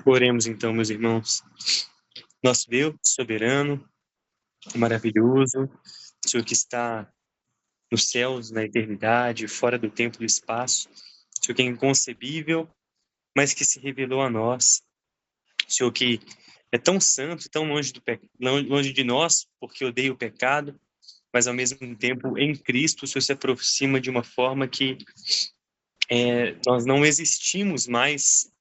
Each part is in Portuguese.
Oremos então, meus irmãos. Nosso Deus soberano, maravilhoso, Senhor que está nos céus, na eternidade, fora do tempo e do espaço, Senhor que é inconcebível, mas que se revelou a nós, Senhor que é tão santo, tão longe de nós, porque odeia o pecado, mas ao mesmo tempo em Cristo o Senhor se aproxima de uma forma que nós não existimos mais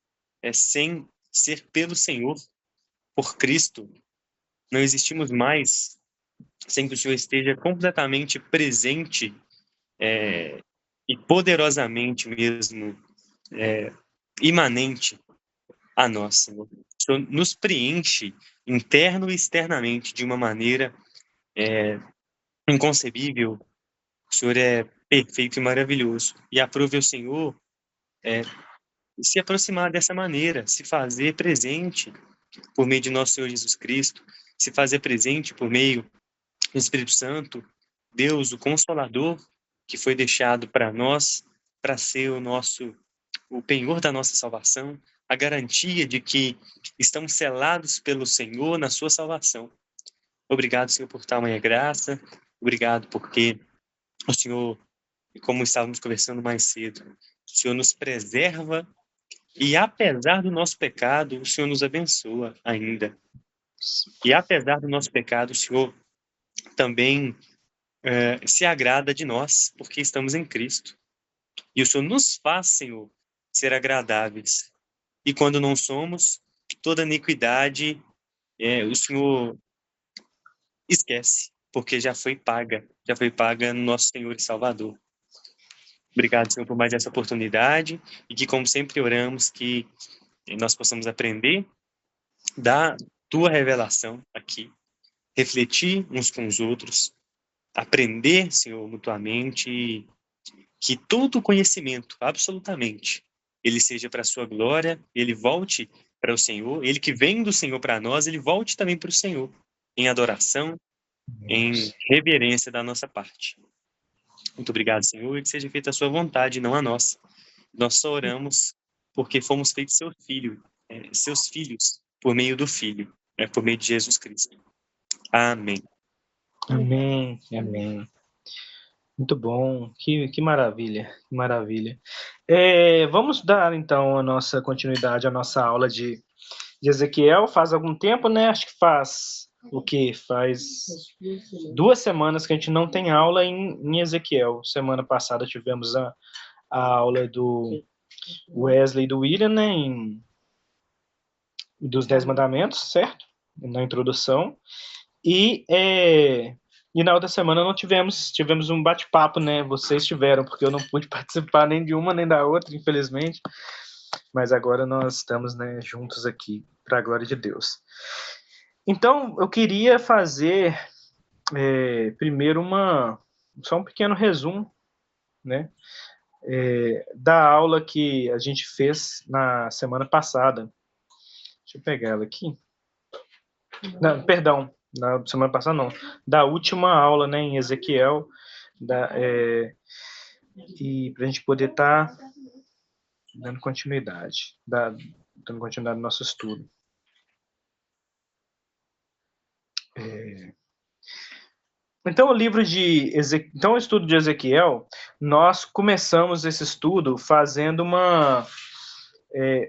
sem ser pelo Senhor, por Cristo. Não existimos mais sem que o Senhor esteja completamente presente e poderosamente mesmo imanente a nós, Senhor. O Senhor nos preenche interno e externamente de uma maneira inconcebível. O Senhor é perfeito e maravilhoso. E aprove ao Senhor se aproximar dessa maneira, se fazer presente por meio de nosso Senhor Jesus Cristo, se fazer presente por meio do Espírito Santo, Deus, o Consolador, que foi deixado para nós, para ser o penhor da nossa salvação, a garantia de que estamos selados pelo Senhor na sua salvação. Obrigado, Senhor, por tamanha graça. Obrigado porque o Senhor, como estávamos conversando mais cedo, o Senhor nos preserva e, apesar do nosso pecado, o Senhor nos abençoa ainda. E, apesar do nosso pecado, o Senhor também se agrada de nós, porque estamos em Cristo. E o Senhor nos faz, Senhor, ser agradáveis. E quando não somos, toda iniquidade o Senhor esquece, porque já foi paga no nosso Senhor e Salvador. Obrigado, Senhor, por mais essa oportunidade e que, como sempre, oramos que nós possamos aprender da Tua revelação aqui, refletir uns com os outros, aprender, Senhor, mutuamente, e que todo conhecimento, absolutamente, ele seja para a Sua glória, ele volte para o Senhor, ele que vem do Senhor para nós, ele volte também para o Senhor, em adoração, em reverência da nossa parte. Muito obrigado, Senhor, e que seja feita a sua vontade, não a nossa. Nós só oramos porque fomos feitos seus filhos, por meio do Filho, por meio de Jesus Cristo. Amém. Amém, amém. Muito bom, que maravilha, que maravilha. Vamos dar, então, a nossa continuidade à nossa aula de Ezequiel. Faz algum tempo, né? Acho que faz o quê? Faz 2 semanas que a gente não tem aula em Ezequiel. Semana passada tivemos a aula do Wesley e do William, né? Dos 10 Mandamentos, certo? Na introdução. E na outra semana não tivemos um bate-papo, né? Vocês tiveram, porque eu não pude participar nem de uma nem da outra, infelizmente. Mas agora nós estamos, né, juntos aqui, para a glória de Deus. Então, eu queria fazer primeiro só um pequeno resumo, né, da aula que a gente fez na semana passada. Deixa eu pegar ela aqui. Não, perdão, na semana passada não. Da última aula, né, em Ezequiel, e para a gente poder estar dando continuidade no nosso estudo. Então, o estudo de Ezequiel, nós começamos esse estudo fazendo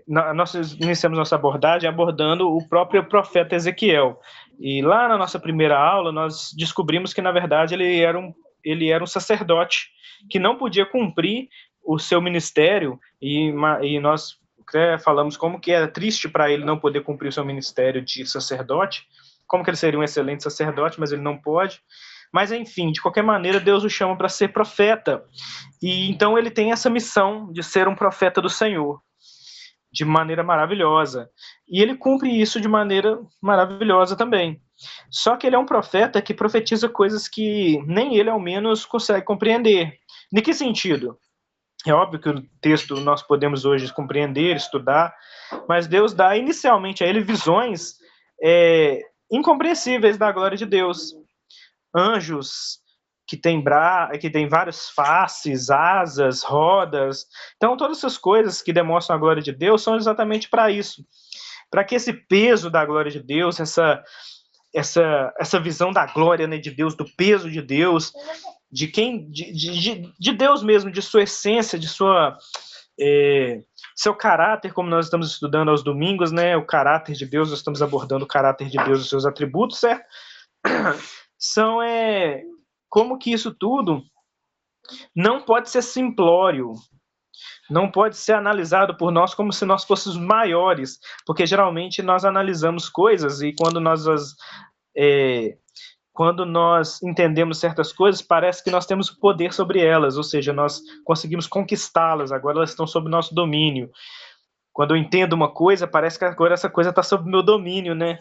nós iniciamos nossa abordagem abordando o próprio profeta Ezequiel. E lá na nossa primeira aula, nós descobrimos que, na verdade, ele era um sacerdote que não podia cumprir o seu ministério, e nós falamos como que era triste para ele não poder cumprir o seu ministério de sacerdote, como que ele seria um excelente sacerdote, mas ele não pode. Mas, enfim, de qualquer maneira, Deus o chama para ser profeta. E então ele tem essa missão de ser um profeta do Senhor, de maneira maravilhosa. E ele cumpre isso de maneira maravilhosa também. Só que ele é um profeta que profetiza coisas que nem ele, ao menos, consegue compreender. De que sentido? É óbvio que o texto nós podemos hoje compreender, estudar, mas Deus dá inicialmente a ele visões incompreensíveis da glória de Deus. Anjos que tem várias faces, asas, rodas. Então, todas essas coisas que demonstram a glória de Deus são exatamente para isso. para que esse peso da glória de Deus, essa visão da glória, né, de Deus, do peso de Deus, de Deus mesmo, de sua essência, de seu caráter, como nós estamos estudando aos domingos, né, o caráter de Deus, nós estamos abordando o caráter de Deus, os seus atributos, certo? São como que isso tudo não pode ser simplório, não pode ser analisado por nós como se nós fôssemos maiores, porque geralmente nós analisamos coisas e quando nós entendemos certas coisas, parece que nós temos poder sobre elas, ou seja, nós conseguimos conquistá-las, agora elas estão sob nosso domínio. Quando eu entendo uma coisa, parece que agora essa coisa está sob meu domínio, né?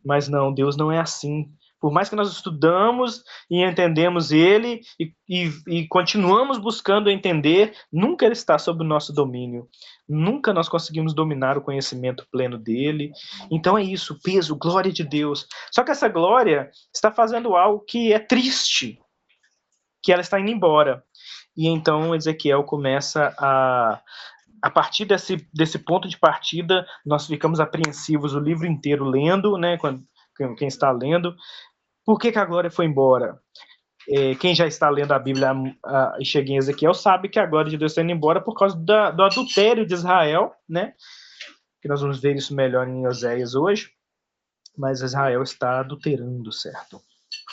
Mas não, Deus não é assim. Por mais que nós estudamos e entendemos Ele e continuamos buscando entender, nunca Ele está sob o nosso domínio. Nunca nós conseguimos dominar o conhecimento pleno dEle. Então é isso, peso, glória de Deus. Só que essa glória está fazendo algo que é triste, que ela está indo embora. E então Ezequiel começa a partir desse ponto de partida, nós ficamos apreensivos o livro inteiro lendo, né? Quem está lendo. Por que a glória foi embora? Quem já está lendo a Bíblia e chega em Ezequiel sabe que a glória de Deus está indo embora por causa do adultério de Israel, né? Que nós vamos ver isso melhor em Oséias hoje. Mas Israel está adulterando, certo?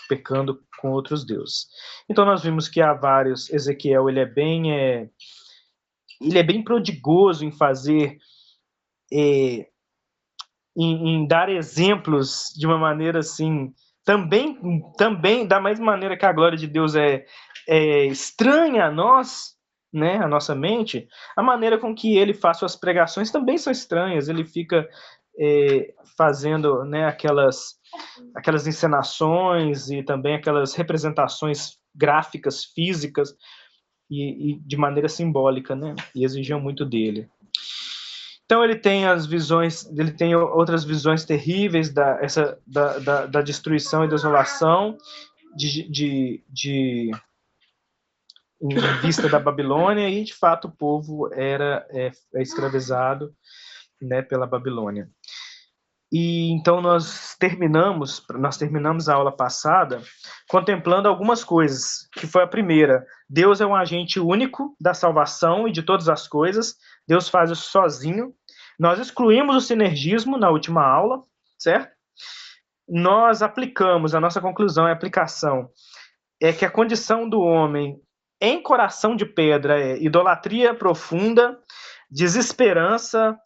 Pecando com outros deuses. Então nós vimos que há vários. Ezequiel ele é bem prodigoso em fazer, em dar exemplos de uma maneira assim, também da mesma maneira que a glória de Deus é estranha a nós, né, a nossa mente, a maneira com que ele faz suas pregações também são estranhas. Ele fica fazendo, né, aquelas encenações e também aquelas representações gráficas, físicas, e de maneira simbólica, né? E exigiam muito dele. Então ele tem outras visões terríveis da destruição e desolação em vista da Babilônia, e de fato o povo é escravizado, né, pela Babilônia. E então nós terminamos a aula passada contemplando algumas coisas, que foi a primeira: Deus é um agente único da salvação e de todas as coisas. Deus faz isso sozinho. Nós excluímos o sinergismo na última aula, certo? Nós aplicamos, a nossa conclusão e aplicação é que a condição do homem em coração de pedra é idolatria profunda, desesperança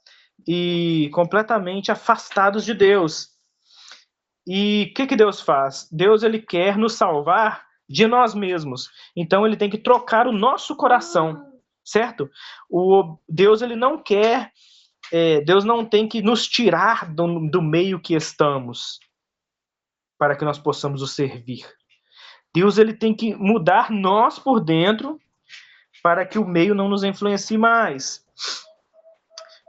e completamente afastados de Deus. E o que Deus faz? Deus ele quer nos salvar de nós mesmos. Então ele tem que trocar o nosso coração, certo? Deus ele não quer, Deus não tem que nos tirar do meio que estamos para que nós possamos o servir. Deus ele tem que mudar nós por dentro para que o meio não nos influencie mais.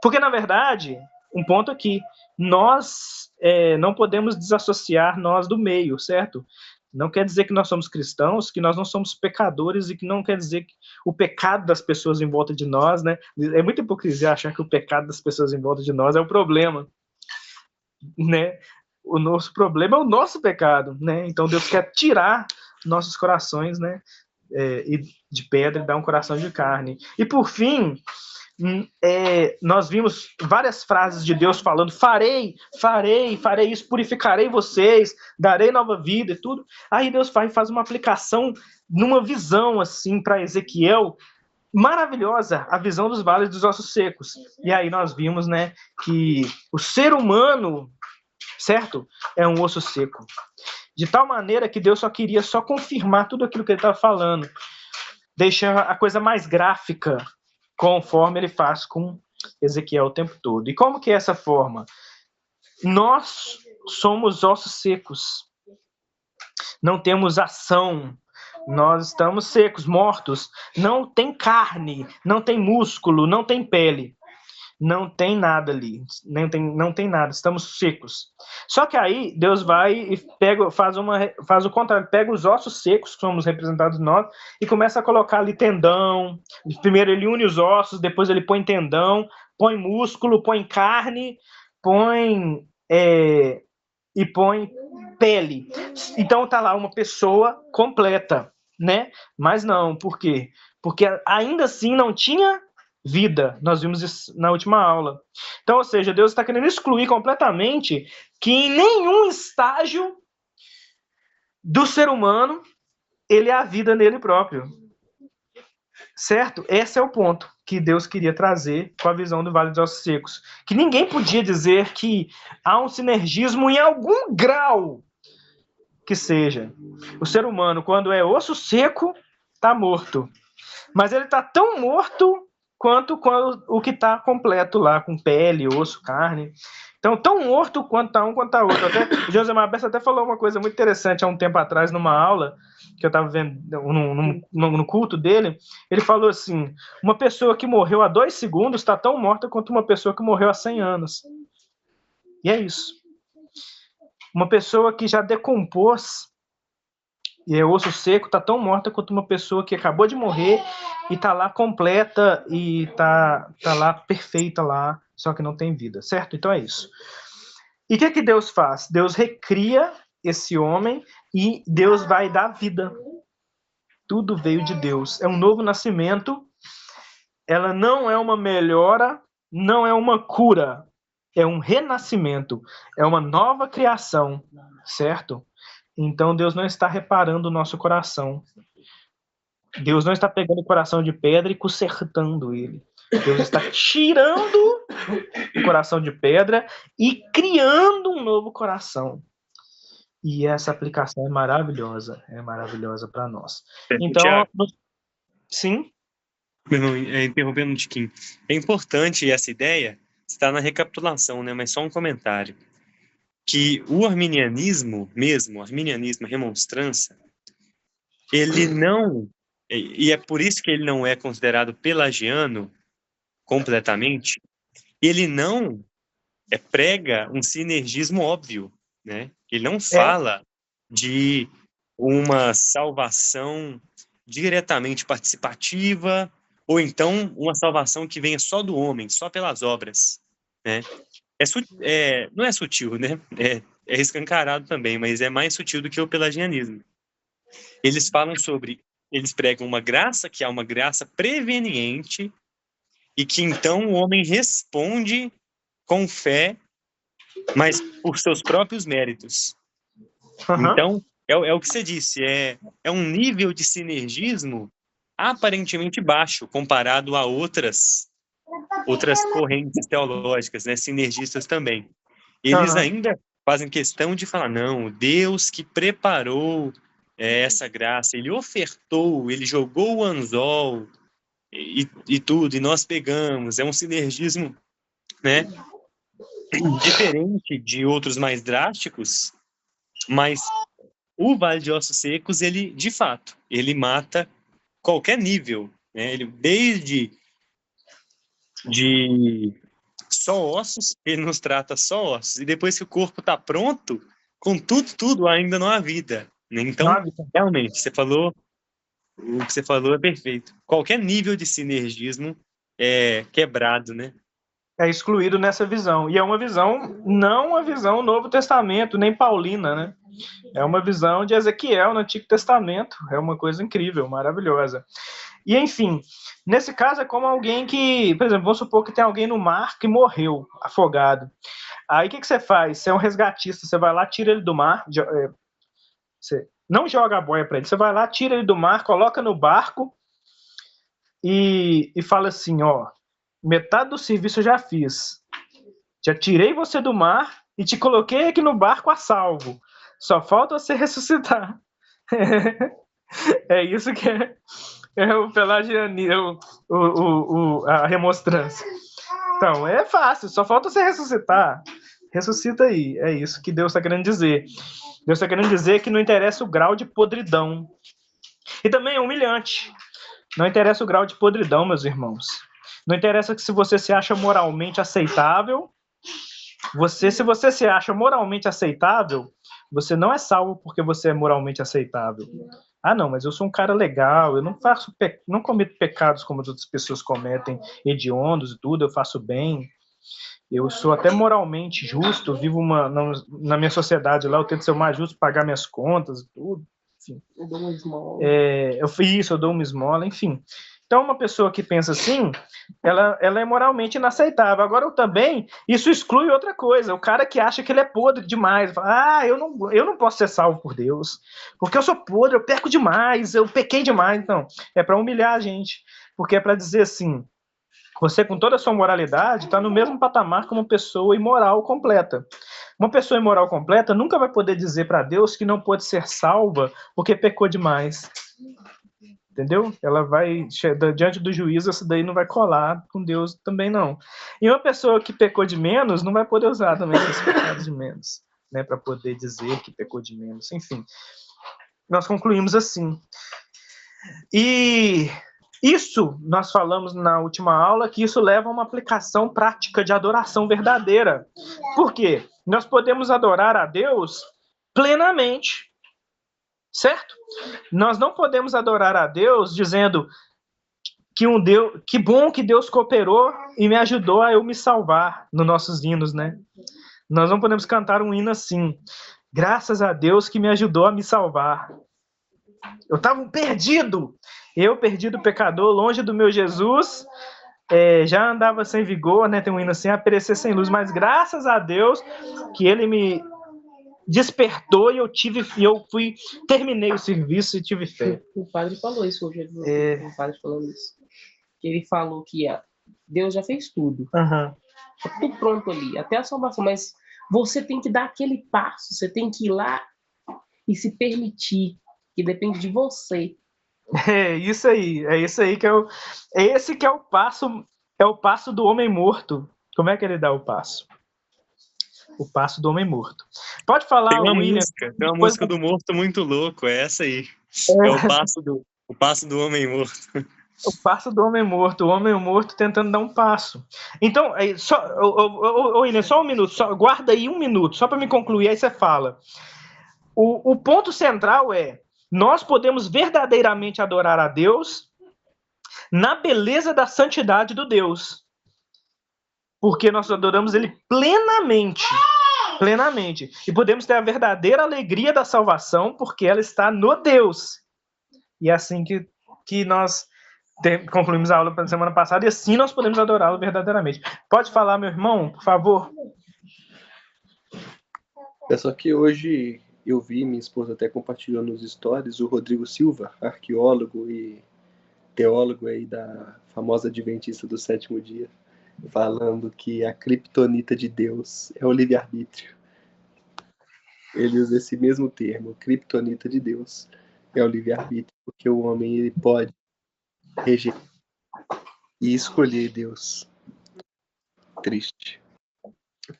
Porque, na verdade, um ponto aqui, nós não podemos desassociar nós do meio, certo? Não quer dizer que nós somos cristãos, que nós não somos pecadores, e que não quer dizer que o pecado das pessoas em volta de nós, né? É muita hipocrisia achar que o pecado das pessoas em volta de nós é o problema, né? O nosso problema é o nosso pecado, né? Então Deus quer tirar nossos corações, né, de pedra e dar um coração de carne. E por fim, nós vimos várias frases de Deus falando: farei isso, purificarei vocês, darei nova vida e tudo. Aí Deus faz uma aplicação numa visão assim para Ezequiel maravilhosa, a visão dos vales dos ossos secos. E aí nós vimos, né, que o ser humano, certo, é um osso seco. De tal maneira que Deus só queria confirmar tudo aquilo que ele estava falando, deixar a coisa mais gráfica, conforme ele faz com Ezequiel o tempo todo. E como que é essa forma? Nós somos ossos secos, não temos ação, nós estamos secos, mortos, não tem carne, não tem músculo, não tem pele. Não tem nada ali, não tem nada, estamos secos. Só que aí Deus vai e faz o contrário, pega os ossos secos, que somos representados nós, e começa a colocar ali tendão. Primeiro ele une os ossos, depois ele põe tendão, põe músculo, põe carne, põe pele. Então tá lá uma pessoa completa, né? Mas não, por quê? Porque ainda assim não tinha vida. Nós vimos isso na última aula. Então, ou seja, Deus está querendo excluir completamente que em nenhum estágio do ser humano ele é a vida nele próprio. Certo? Esse é o ponto que Deus queria trazer com a visão do Vale dos Ossos Secos. Que ninguém podia dizer que há um sinergismo em algum grau que seja. O ser humano, quando é osso seco, está morto. Mas ele está tão morto quanto o que está completo lá, com pele, osso, carne. Então, tão morto quanto está um, quanto está outro. Até, o José Mabessa até falou uma coisa muito interessante há um tempo atrás, numa aula, que eu estava vendo no culto dele. Ele falou assim, uma pessoa que morreu há 2 segundos está tão morta quanto uma pessoa que morreu há 100 anos. E é isso. Uma pessoa que já decompôs e é osso seco, está tão morta quanto uma pessoa que acabou de morrer e está lá completa e tá lá perfeita lá, só que não tem vida, certo? Então é isso. E o que Deus faz? Deus recria esse homem e Deus vai dar vida. Tudo veio de Deus. É um novo nascimento. Ela não é uma melhora, não é uma cura. É um renascimento. É uma nova criação, certo? Então Deus não está reparando o nosso coração. Deus não está pegando o coração de pedra e consertando ele. Deus está tirando o coração de pedra e criando um novo coração. E essa aplicação é maravilhosa para nós. Então, Tiago, sim? Interrompendo um tiquinho. É importante essa ideia, está na recapitulação, né? Mas só um comentário. Que o arminianismo mesmo, a remonstrança, ele não, e é por isso que ele não é considerado pelagiano completamente, ele não prega um sinergismo óbvio, né? Ele não fala de uma salvação diretamente participativa, ou então uma salvação que venha só do homem, só pelas obras, né? Não é sutil, né? É escancarado também, mas é mais sutil do que o pelagianismo. Eles pregam uma graça que é uma graça preveniente e que então o homem responde com fé, mas por seus próprios méritos. Uhum. Então, é o que você disse, é um nível de sinergismo aparentemente baixo comparado a outras correntes teológicas, né, sinergistas também. Eles ainda fazem questão de falar, não, Deus que preparou essa graça, ele ofertou, ele jogou o anzol e tudo, e nós pegamos, é um sinergismo, né, diferente de outros mais drásticos, mas o Vale de Ossos Secos, ele, de fato, ele mata qualquer nível, né, ele desde de só ossos, ele nos trata só ossos, e depois que o corpo está pronto, com tudo, ainda não há vida. Então, realmente, o que você falou é perfeito. Qualquer nível de sinergismo é quebrado, né? É excluído nessa visão. E é uma visão, não uma visão Novo Testamento, nem paulina, né? É uma visão de Ezequiel no Antigo Testamento. É uma coisa incrível, maravilhosa. E, enfim, nesse caso é como alguém que, por exemplo, vamos supor que tem alguém no mar que morreu afogado. Aí o que você faz? Você é um resgatista, você vai lá, tira ele do mar, você não joga a boia para ele, você vai lá, tira ele do mar, coloca no barco e fala assim, ó, metade do serviço eu já fiz. Já tirei você do mar e te coloquei aqui no barco a salvo. Só falta você ressuscitar. É isso que é o pelagianismo, a remonstrância. Então, é fácil, só falta você ressuscitar. Ressuscita aí, é isso que Deus está querendo dizer. Deus está querendo dizer que não interessa o grau de podridão. E também é humilhante. Não interessa o grau de podridão, meus irmãos. Não interessa que se você se acha moralmente aceitável, se você se acha moralmente aceitável, você não é salvo porque você é moralmente aceitável. Ah, não, mas eu sou um cara legal, eu não cometo pecados como as outras pessoas cometem, hediondos e tudo, eu faço bem. eu sou até moralmente justo, vivo na minha sociedade lá, eu tento ser o mais justo, pagar minhas contas e tudo. Enfim. Eu dou uma esmola. Eu dou uma esmola, enfim. Então, uma pessoa que pensa assim, ela é moralmente inaceitável. Agora, também, isso exclui outra coisa. O cara que acha que ele é podre demais, fala, eu não posso ser salvo por Deus, porque eu sou podre, eu peco demais, eu pequei demais. Então, é para humilhar a gente, porque é para dizer assim, você, com toda a sua moralidade, está no mesmo patamar que uma pessoa imoral completa. Uma pessoa imoral completa nunca vai poder dizer para Deus que não pode ser salva porque pecou demais. Entendeu? Ela vai, diante do juízo, isso daí não vai colar com Deus também, não. E uma pessoa que pecou de menos não vai poder usar também esses pecados de menos, né, para poder dizer que pecou de menos. Enfim, nós concluímos assim. E isso, nós falamos na última aula, que isso leva a uma aplicação prática de adoração verdadeira. Por quê? Nós podemos adorar a Deus plenamente, certo? Nós não podemos adorar a Deus dizendo que bom que Deus cooperou e me ajudou a eu me salvar nos nossos hinos, né? Nós não podemos cantar um hino assim. Graças a Deus que me ajudou a me salvar. Eu estava perdido. Eu, perdido pecador, longe do meu Jesus, já andava sem vigor, né? Tem um hino assim, a perecer sem luz. Mas graças a Deus que ele me despertou e terminei o serviço e tive fé. O padre falou isso hoje. O padre falando isso. Que ele falou que Deus já fez tudo. Uhum. Tá tudo pronto ali, até a salvação. Mas você tem que dar aquele passo. Você tem que ir lá e se permitir. Que depende de você. É isso aí que esse que é o passo do homem morto. Como é que ele dá o passo? O passo do homem morto. Pode falar, tem William. Tem uma música do morto muito louco, é essa aí. É o passo do homem morto. O passo do homem morto, o homem morto tentando dar um passo. Então, William, só um minuto, guarda aí um minuto, só para me concluir, aí você fala. O ponto central é: nós podemos verdadeiramente adorar a Deus na beleza da santidade do Deus. Porque nós adoramos Ele plenamente. Plenamente. E podemos ter a verdadeira alegria da salvação, porque ela está no Deus. E é assim que nós concluímos a aula da semana passada, e assim nós podemos adorá-lo verdadeiramente. Pode falar, meu irmão, por favor? É só que hoje eu vi, minha esposa até compartilhou nos stories, o Rodrigo Silva, arqueólogo e teólogo aí da famosa Adventista do Sétimo Dia, falando que a criptonita de Deus é o livre-arbítrio. Ele usa esse mesmo termo, criptonita de Deus é o livre-arbítrio, porque o homem ele pode rejeitar e escolher Deus. Triste.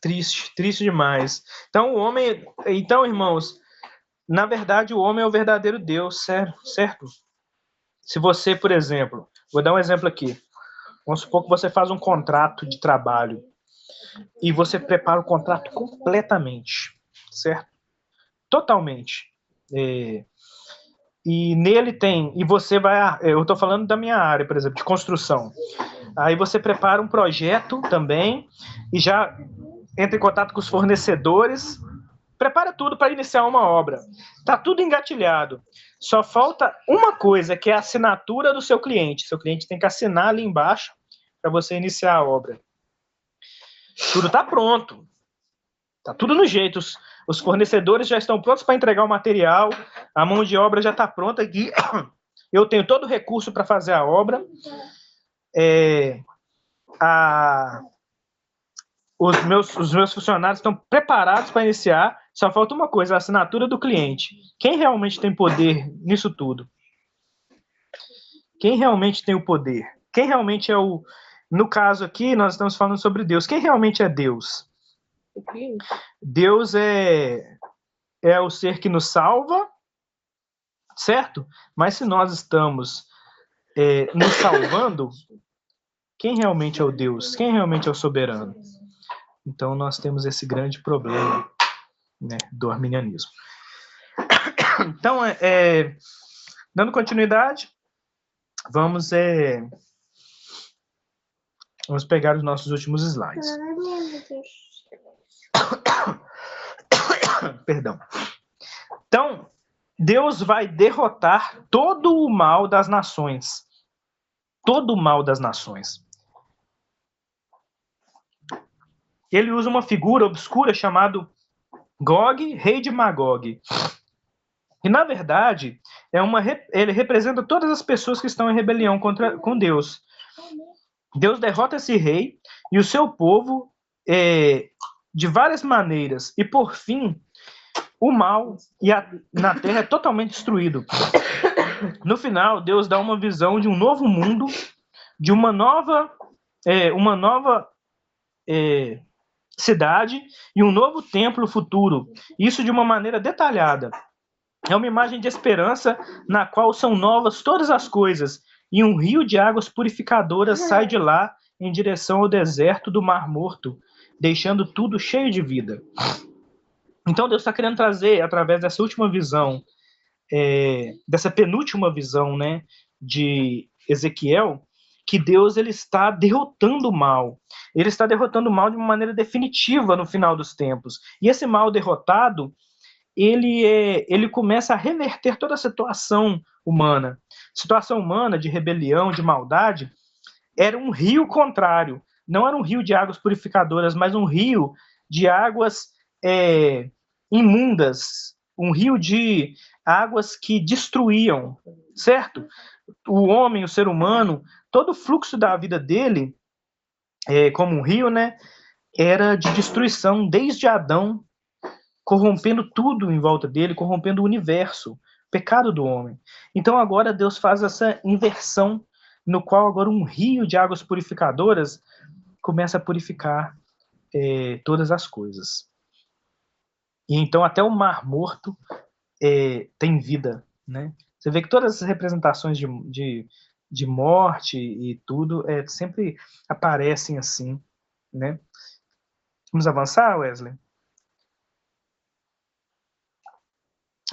Triste demais. Então, irmãos, na verdade o homem é o verdadeiro Deus, certo? Se você, por exemplo, vou dar um exemplo aqui. Vamos supor que você faz um contrato de trabalho e você prepara o contrato completamente, certo? Totalmente. E nele e você vai, eu estou falando da minha área, por exemplo, de construção. Aí você prepara um projeto também e já entra em contato com os fornecedores, prepara tudo para iniciar uma obra. Está tudo engatilhado. Só falta uma coisa, que é a assinatura do seu cliente. Seu cliente tem que assinar ali embaixo para você iniciar a obra. Tudo está pronto. Está tudo no jeito. Os fornecedores já estão prontos para entregar o material. A mão de obra já está pronta aqui. Eu tenho todo o recurso para fazer a obra. Os meus funcionários estão preparados para iniciar. Só falta uma coisa, a assinatura do cliente. Quem realmente tem poder nisso tudo? Quem realmente tem o poder? Quem realmente é o... No caso aqui, nós estamos falando sobre Deus. Quem realmente é Deus? Deus é o ser que nos salva, certo? Mas se nós estamos nos salvando, quem realmente é o Deus? Quem realmente é o soberano? Então nós temos esse grande problema, né, do arminianismo. Então, dando continuidade, vamos Vamos pegar os nossos últimos slides. Perdão. Então, Deus vai derrotar todo o mal das nações. Todo o mal das nações. Ele usa uma figura obscura chamada Gog, rei de Magog. E, na verdade, ele representa todas as pessoas que estão em rebelião com Deus. Deus derrota esse rei e o seu povo de várias maneiras. E, por fim, o mal na terra é totalmente destruído. No final, Deus dá uma visão de um novo mundo, de uma nova cidade e um novo templo futuro. Isso de uma maneira detalhada. É uma imagem de esperança na qual são novas todas as coisas e um rio de águas purificadoras sai de lá em direção ao deserto do Mar Morto, deixando tudo cheio de vida. Então Deus está querendo trazer, através dessa última visão, dessa penúltima visão, né, de Ezequiel, que Deus ele está derrotando o mal. Ele está derrotando o mal de uma maneira definitiva no final dos tempos. E esse mal derrotado, ele começa a reverter toda a situação humana. Situação humana de rebelião, de maldade, era um rio contrário. Não era um rio de águas purificadoras, mas um rio de águas imundas. Um rio de águas que destruíam, certo? O homem, o ser humano, todo o fluxo da vida dele, como um rio, né, era de destruição desde Adão, corrompendo tudo em volta dele, corrompendo o universo, pecado do homem. Então agora Deus faz essa inversão, no qual agora um rio de águas purificadoras começa a purificar todas as coisas. E então até o Mar Morto tem vida, né? Você vê que todas as representações de morte e tudo sempre aparecem assim, né? Vamos avançar, Wesley?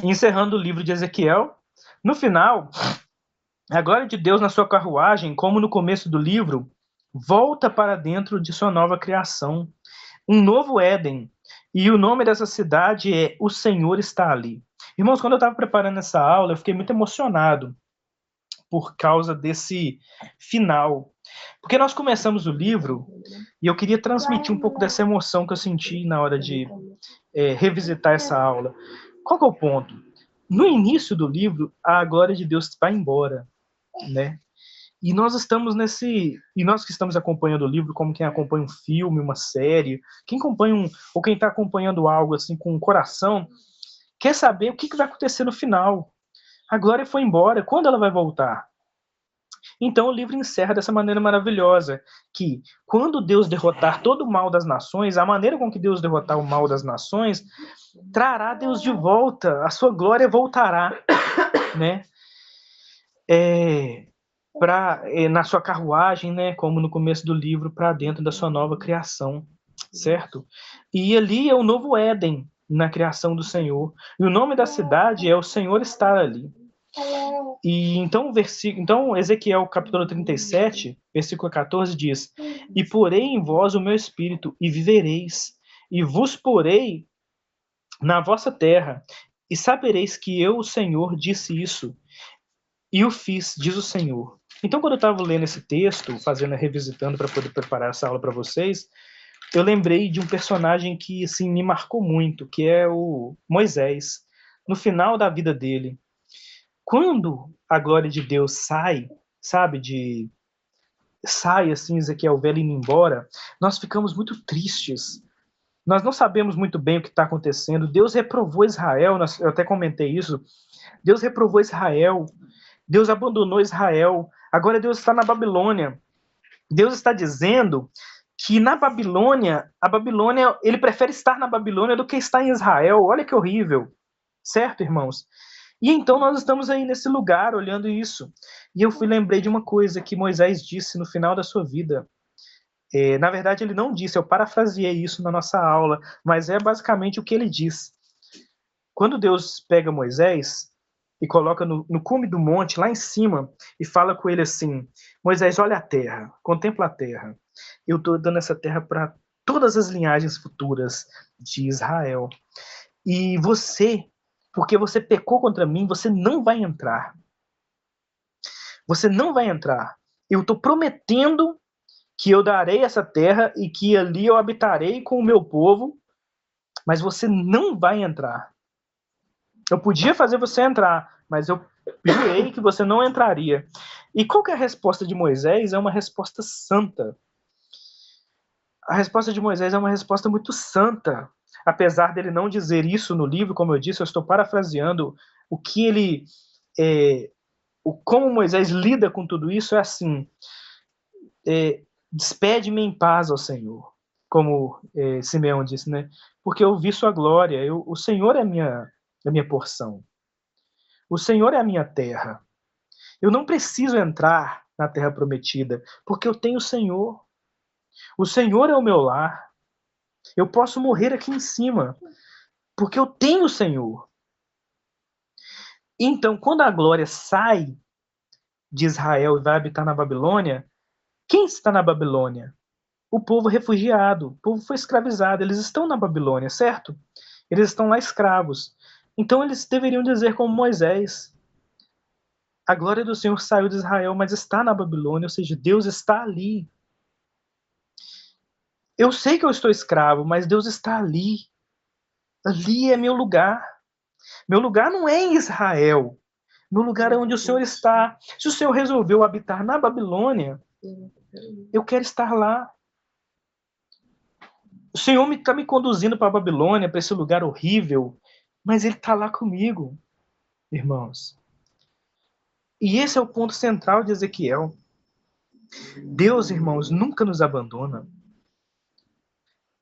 Encerrando o livro de Ezequiel, no final, a glória de Deus na sua carruagem, como no começo do livro, volta para dentro de sua nova criação, um novo Éden, e o nome dessa cidade é O Senhor Está Ali. Irmãos, quando eu estava preparando essa aula, eu fiquei muito emocionado por causa desse final, porque nós começamos o livro e eu queria transmitir um pouco dessa emoção que eu senti na hora de revisitar essa aula. Qual que é o ponto? No início do livro, a glória de Deus vai embora, né? E nós estamos e nós que estamos acompanhando o livro, como quem acompanha um filme, uma série, quem acompanha ou quem está acompanhando algo assim com o coração, quer saber o que vai acontecer no final. A glória foi embora, quando ela vai voltar? Então o livro encerra dessa maneira maravilhosa, que quando Deus derrotar todo o mal das nações, a maneira com que Deus derrotar o mal das nações, trará Deus de volta, a sua glória voltará, né? Na sua carruagem, né? Como no começo do livro, para dentro da sua nova criação, certo? E ali é o novo Éden, na criação do Senhor. E o nome da cidade é O Senhor Estar Ali. E então, Ezequiel capítulo 37, versículo 14 diz: E porei em vós o meu espírito, e vivereis, e vos porei na vossa terra, e sabereis que eu, o Senhor, disse isso, e o fiz, diz o Senhor. Então, quando eu estava lendo esse texto, revisitando para poder preparar essa aula para vocês, eu lembrei de um personagem que assim, me marcou muito, que é o Moisés. No final da vida dele, quando a glória de Deus sai, sai assim, Ezequiel velho indo embora, nós ficamos muito tristes. Nós não sabemos muito bem o que está acontecendo. Deus reprovou Israel, eu até comentei isso. Deus reprovou Israel, Deus abandonou Israel, agora Deus está na Babilônia. Deus está dizendo que na Babilônia, ele prefere estar na Babilônia do que estar em Israel. Olha que horrível, certo, irmãos? E então nós estamos aí nesse lugar, olhando isso. E eu lembrei de uma coisa que Moisés disse no final da sua vida. Na verdade, ele não disse, eu parafraseei isso na nossa aula, mas é basicamente o que ele diz. Quando Deus pega Moisés, e coloca no cume do monte, lá em cima, e fala com ele assim: Moisés, olha a terra, contempla a terra. Eu estou dando essa terra para todas as linhagens futuras de Israel. E você, porque você pecou contra mim, você não vai entrar. Você não vai entrar. Eu estou prometendo que eu darei essa terra e que ali eu habitarei com o meu povo, mas você não vai entrar. Eu podia fazer você entrar, mas eu jurei que você não entraria. E qual que é a resposta de Moisés? É uma resposta santa. A resposta de Moisés é uma resposta muito santa. Apesar dele não dizer isso no livro, como eu disse, eu estou parafraseando o que ele... como Moisés lida com tudo isso é assim: despede-me em paz, ó Senhor, como Simeão disse, né? Porque eu vi sua glória, o Senhor é a minha porção. O Senhor é a minha terra. Eu não preciso entrar na terra prometida, porque eu tenho o Senhor. O Senhor é o meu lar. Eu posso morrer aqui em cima, porque eu tenho o Senhor. Então, quando a glória sai de Israel e vai habitar na Babilônia, quem está na Babilônia? O povo refugiado, o povo foi escravizado, eles estão na Babilônia, certo? Eles estão lá escravos. Então eles deveriam dizer como Moisés: a glória do Senhor saiu de Israel, mas está na Babilônia, ou seja, Deus está ali. Eu sei que eu estou escravo, mas Deus está ali. Ali é meu lugar. Meu lugar não é em Israel. Meu lugar é onde o Senhor está. Se o Senhor resolveu habitar na Babilônia, eu quero estar lá. O Senhor está me conduzindo para a Babilônia, para esse lugar horrível, mas Ele está lá comigo, irmãos. E esse é o ponto central de Ezequiel. Deus, irmãos, nunca nos abandona.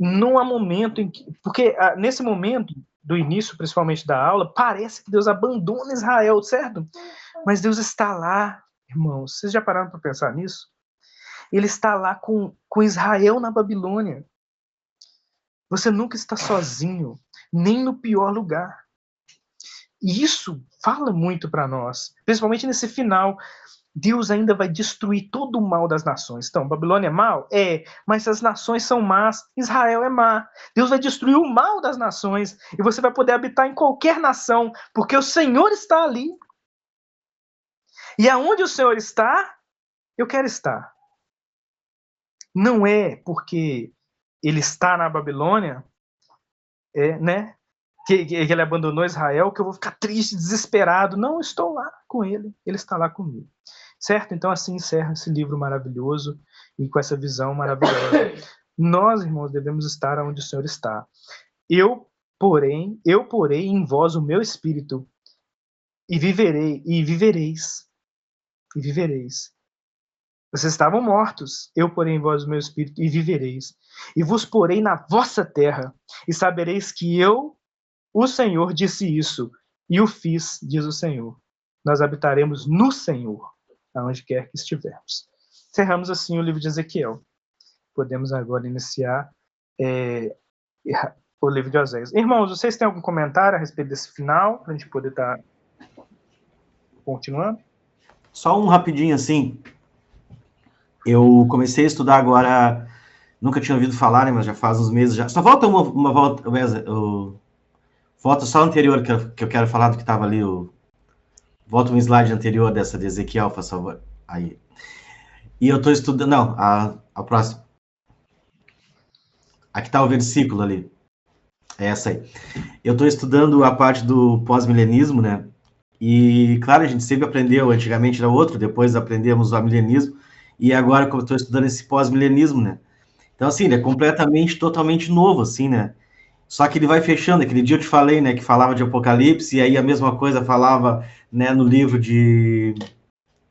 Não há momento em que... Porque nesse momento do início, principalmente da aula, parece que Deus abandona Israel, certo? Mas Deus está lá, irmãos. Vocês já pararam para pensar nisso? Ele está lá com Israel na Babilônia. Você nunca está sozinho, nem no pior lugar. E isso fala muito para nós, principalmente nesse final. Deus ainda vai destruir todo o mal das nações. Então, Babilônia é mal? É, mas as nações são más, Israel é má. Deus vai destruir o mal das nações e você vai poder habitar em qualquer nação, porque o Senhor está ali. E aonde o Senhor está, eu quero estar. Não é porque ele está na Babilônia, né? Que ele abandonou Israel, que eu vou ficar triste, desesperado. Não, estou lá com ele. Ele está lá comigo. Certo? Então assim encerra esse livro maravilhoso e com essa visão maravilhosa. Nós, irmãos, devemos estar onde o Senhor está. Eu porei em vós o meu espírito e vivereis. Vocês estavam mortos, eu porei em vós o meu espírito e vivereis. E vos porei na vossa terra, e sabereis que eu, o Senhor, disse isso, e o fiz, diz o Senhor. Nós habitaremos no Senhor, aonde quer que estivermos. Encerramos assim o livro de Ezequiel. Podemos agora iniciar o livro de Oséias. Irmãos, vocês têm algum comentário a respeito desse final, para a gente poder estar continuando? Só um rapidinho assim. Eu comecei a estudar agora, nunca tinha ouvido falar, né, mas já faz uns meses já. Só falta uma volta, volta só anterior que eu quero falar do que estava ali. Volta um slide anterior dessa de Ezequiel, por favor. Aí. E eu estou estudando, não, a próxima. Aqui está o versículo ali. É essa aí. Eu estou estudando a parte do pós-milenismo, né? E, claro, a gente sempre aprendeu, antigamente era outro, depois aprendemos o amilenismo, e agora eu estou estudando esse pós-milenismo, né? Então, assim, ele é completamente, totalmente novo, assim, né? Só que ele vai fechando. Aquele dia eu te falei, né, que falava de Apocalipse, e aí a mesma coisa falava, né, no livro de...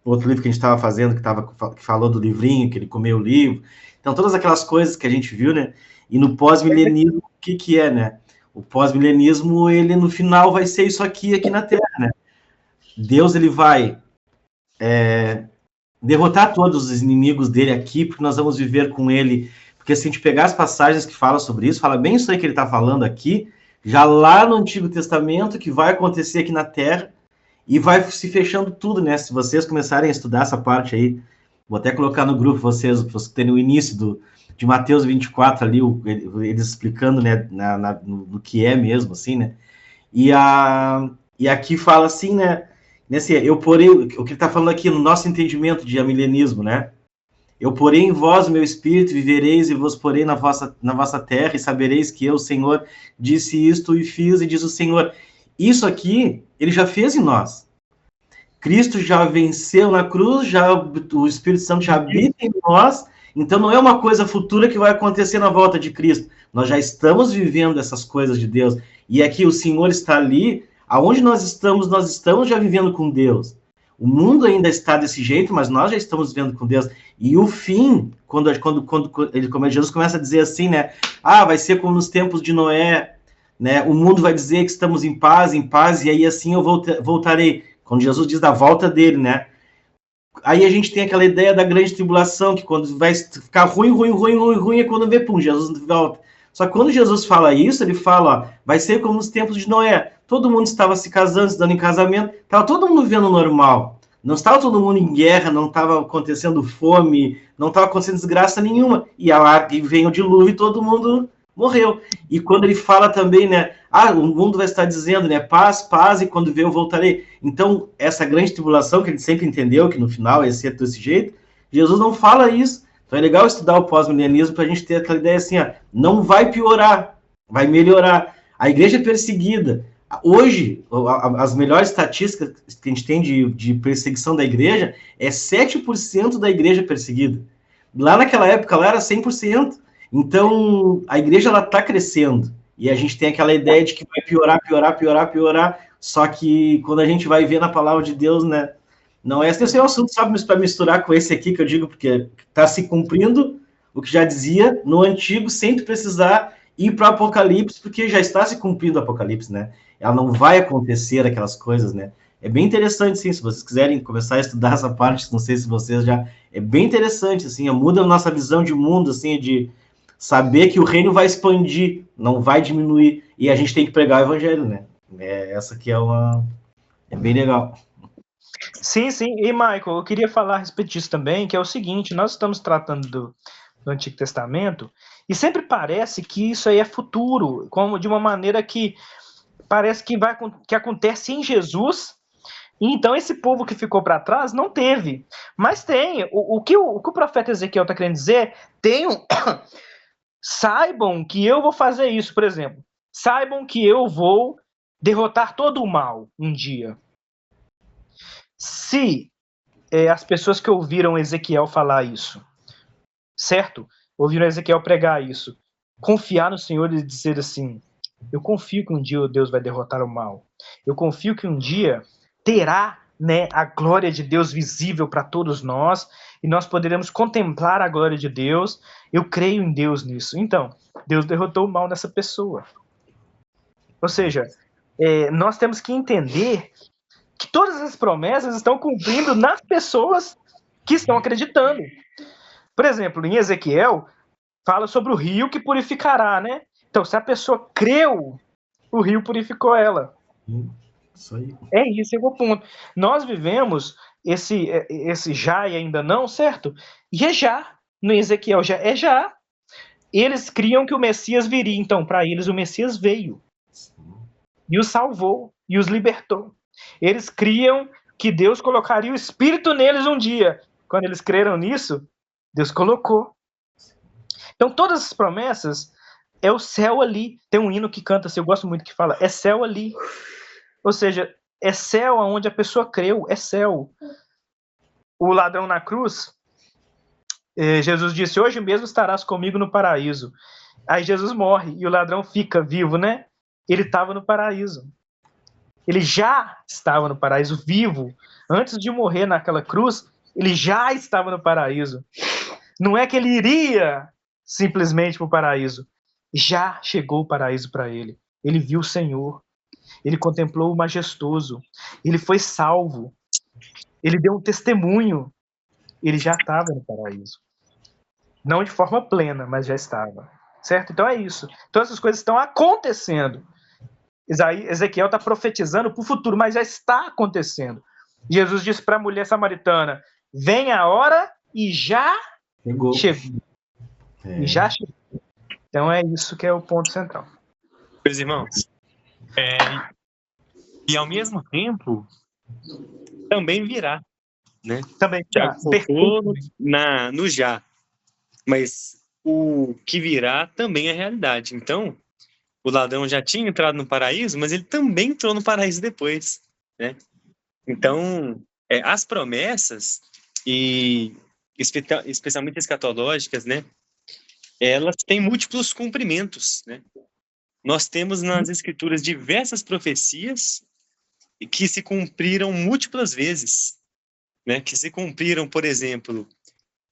outro livro que a gente estava fazendo, que falou do livrinho, que ele comeu o livro. Então, todas aquelas coisas que a gente viu, né? E no pós-milenismo, o que é, né? O pós-milenismo, ele no final vai ser isso aqui na Terra, né? Deus, ele vai derrotar todos os inimigos dele aqui, porque nós vamos viver com ele. Porque se a gente pegar as passagens que falam sobre isso, fala bem isso aí que ele está falando aqui, já lá no Antigo Testamento, que vai acontecer aqui na Terra, e vai se fechando tudo, né? Se vocês começarem a estudar essa parte aí, vou até colocar no grupo vocês terem o início de Mateus 24 ali, eles explicando, né, no que é mesmo, assim, né? E aqui fala assim, né? Eu porei, o que ele está falando aqui no nosso entendimento de amilenismo, né? Eu porei em vós o meu espírito, vivereis e vos porei na vossa terra e sabereis que eu, o Senhor, disse isto e fiz, e diz o Senhor. Isso aqui, ele já fez em nós. Cristo já venceu na cruz, o Espírito Santo já habita em nós, então não é uma coisa futura que vai acontecer na volta de Cristo. Nós já estamos vivendo essas coisas de Deus. E aqui o Senhor está ali, aonde nós estamos já vivendo com Deus. O mundo ainda está desse jeito, mas nós já estamos vivendo com Deus. E o fim, quando Jesus começa a dizer assim, né? Vai ser como nos tempos de Noé, né? O mundo vai dizer que estamos em paz, e aí assim eu voltarei. Quando Jesus diz da volta dele, né? Aí a gente tem aquela ideia da grande tribulação, que quando vai ficar ruim, é quando vê, pum, Jesus volta. Só que quando Jesus fala isso, ele fala, ó, vai ser como nos tempos de Noé. Todo mundo estava se casando, se dando em casamento, estava todo mundo vivendo normal. Não estava todo mundo em guerra, não estava acontecendo fome, não estava acontecendo desgraça nenhuma. E vem o dilúvio e todo mundo morreu. E quando ele fala também, né, o mundo vai estar dizendo, né, paz, e quando vê eu voltarei. Então, essa grande tribulação, que ele sempre entendeu que no final ia ser desse jeito, Jesus não fala isso. Então é legal estudar o pós-milenismo para a gente ter aquela ideia assim, não vai piorar, vai melhorar. A igreja é perseguida. Hoje, as melhores estatísticas que a gente tem de perseguição da igreja é 7% da igreja perseguida. Lá naquela época, lá era 100%. Então, a igreja está crescendo. E a gente tem aquela ideia de que vai piorar. Só que quando a gente vai ver na palavra de Deus, né? Não é esse é um assunto só para misturar com esse aqui, que eu digo, porque está se cumprindo o que já dizia no Antigo, sem precisar ir para o Apocalipse, porque já está se cumprindo o Apocalipse, né? Ela não vai acontecer aquelas coisas, né? É bem interessante, sim, se vocês quiserem começar a estudar essa parte, não sei se vocês já... É bem interessante, assim, muda a nossa visão de mundo, assim, de saber que o reino vai expandir, não vai diminuir, e a gente tem que pregar o evangelho, né? Essa aqui é bem legal. Sim. E, Michael, eu queria falar a respeito disso também, que é o seguinte, nós estamos tratando do Antigo Testamento, e sempre parece que isso aí é futuro, como de uma maneira que parece que acontece em Jesus, e então esse povo que ficou para trás não teve. Mas tem. O que o profeta Ezequiel está querendo dizer, saibam que eu vou fazer isso, por exemplo. Saibam que eu vou derrotar todo o mal um dia. Se as pessoas que ouviram Ezequiel falar isso, certo? Ouviram Ezequiel pregar isso, confiar no Senhor e dizer assim, eu confio que um dia Deus vai derrotar o mal. Eu confio que um dia terá, né, a glória de Deus visível para todos nós, e nós poderemos contemplar a glória de Deus. Eu creio em Deus nisso. Então, Deus derrotou o mal nessa pessoa. Ou seja, nós temos que entender que todas as promessas estão cumprindo nas pessoas que estão acreditando. Por exemplo, em Ezequiel, fala sobre o rio que purificará, né? Então, se a pessoa creu, o rio purificou ela. Isso aí. Esse é o ponto. Nós vivemos esse já e ainda não, certo? E é já. No Ezequiel já é já. Eles criam que o Messias viria. Então, para eles, o Messias veio. E os salvou. E os libertou. Eles criam que Deus colocaria o Espírito neles um dia. Quando eles creram nisso, Deus colocou. Então, todas as promessas é o céu ali. Tem um hino que canta, assim, eu gosto muito que fala, é céu ali. Ou seja, é céu onde a pessoa creu, é céu. O ladrão na cruz, Jesus disse, hoje mesmo estarás comigo no paraíso. Aí Jesus morre e o ladrão fica vivo, né? Ele estava no paraíso. Ele já estava no paraíso, vivo. Antes de morrer naquela cruz, ele já estava no paraíso. Não é que ele iria simplesmente para o paraíso. Já chegou o paraíso para ele. Ele viu o Senhor. Ele contemplou o majestoso. Ele foi salvo. Ele deu um testemunho. Ele já estava no paraíso. Não de forma plena, mas já estava. Certo? Então é isso. Então essas coisas estão acontecendo. Ezequiel está profetizando para o futuro, mas já está acontecendo. Jesus disse para a mulher samaritana, vem a hora e já chegou. E já chegou. Então é isso que é o ponto central. Meus irmãos, e ao mesmo tempo, também virá, né? Também Tiago focou no já, mas o que virá também é realidade. Então, o ladrão já tinha entrado no paraíso, mas ele também entrou no paraíso depois, né? Então, as promessas, e especialmente escatológicas, né? Elas têm múltiplos cumprimentos, né? Nós temos nas Escrituras diversas profecias que se cumpriram múltiplas vezes, né? Que se cumpriram, por exemplo,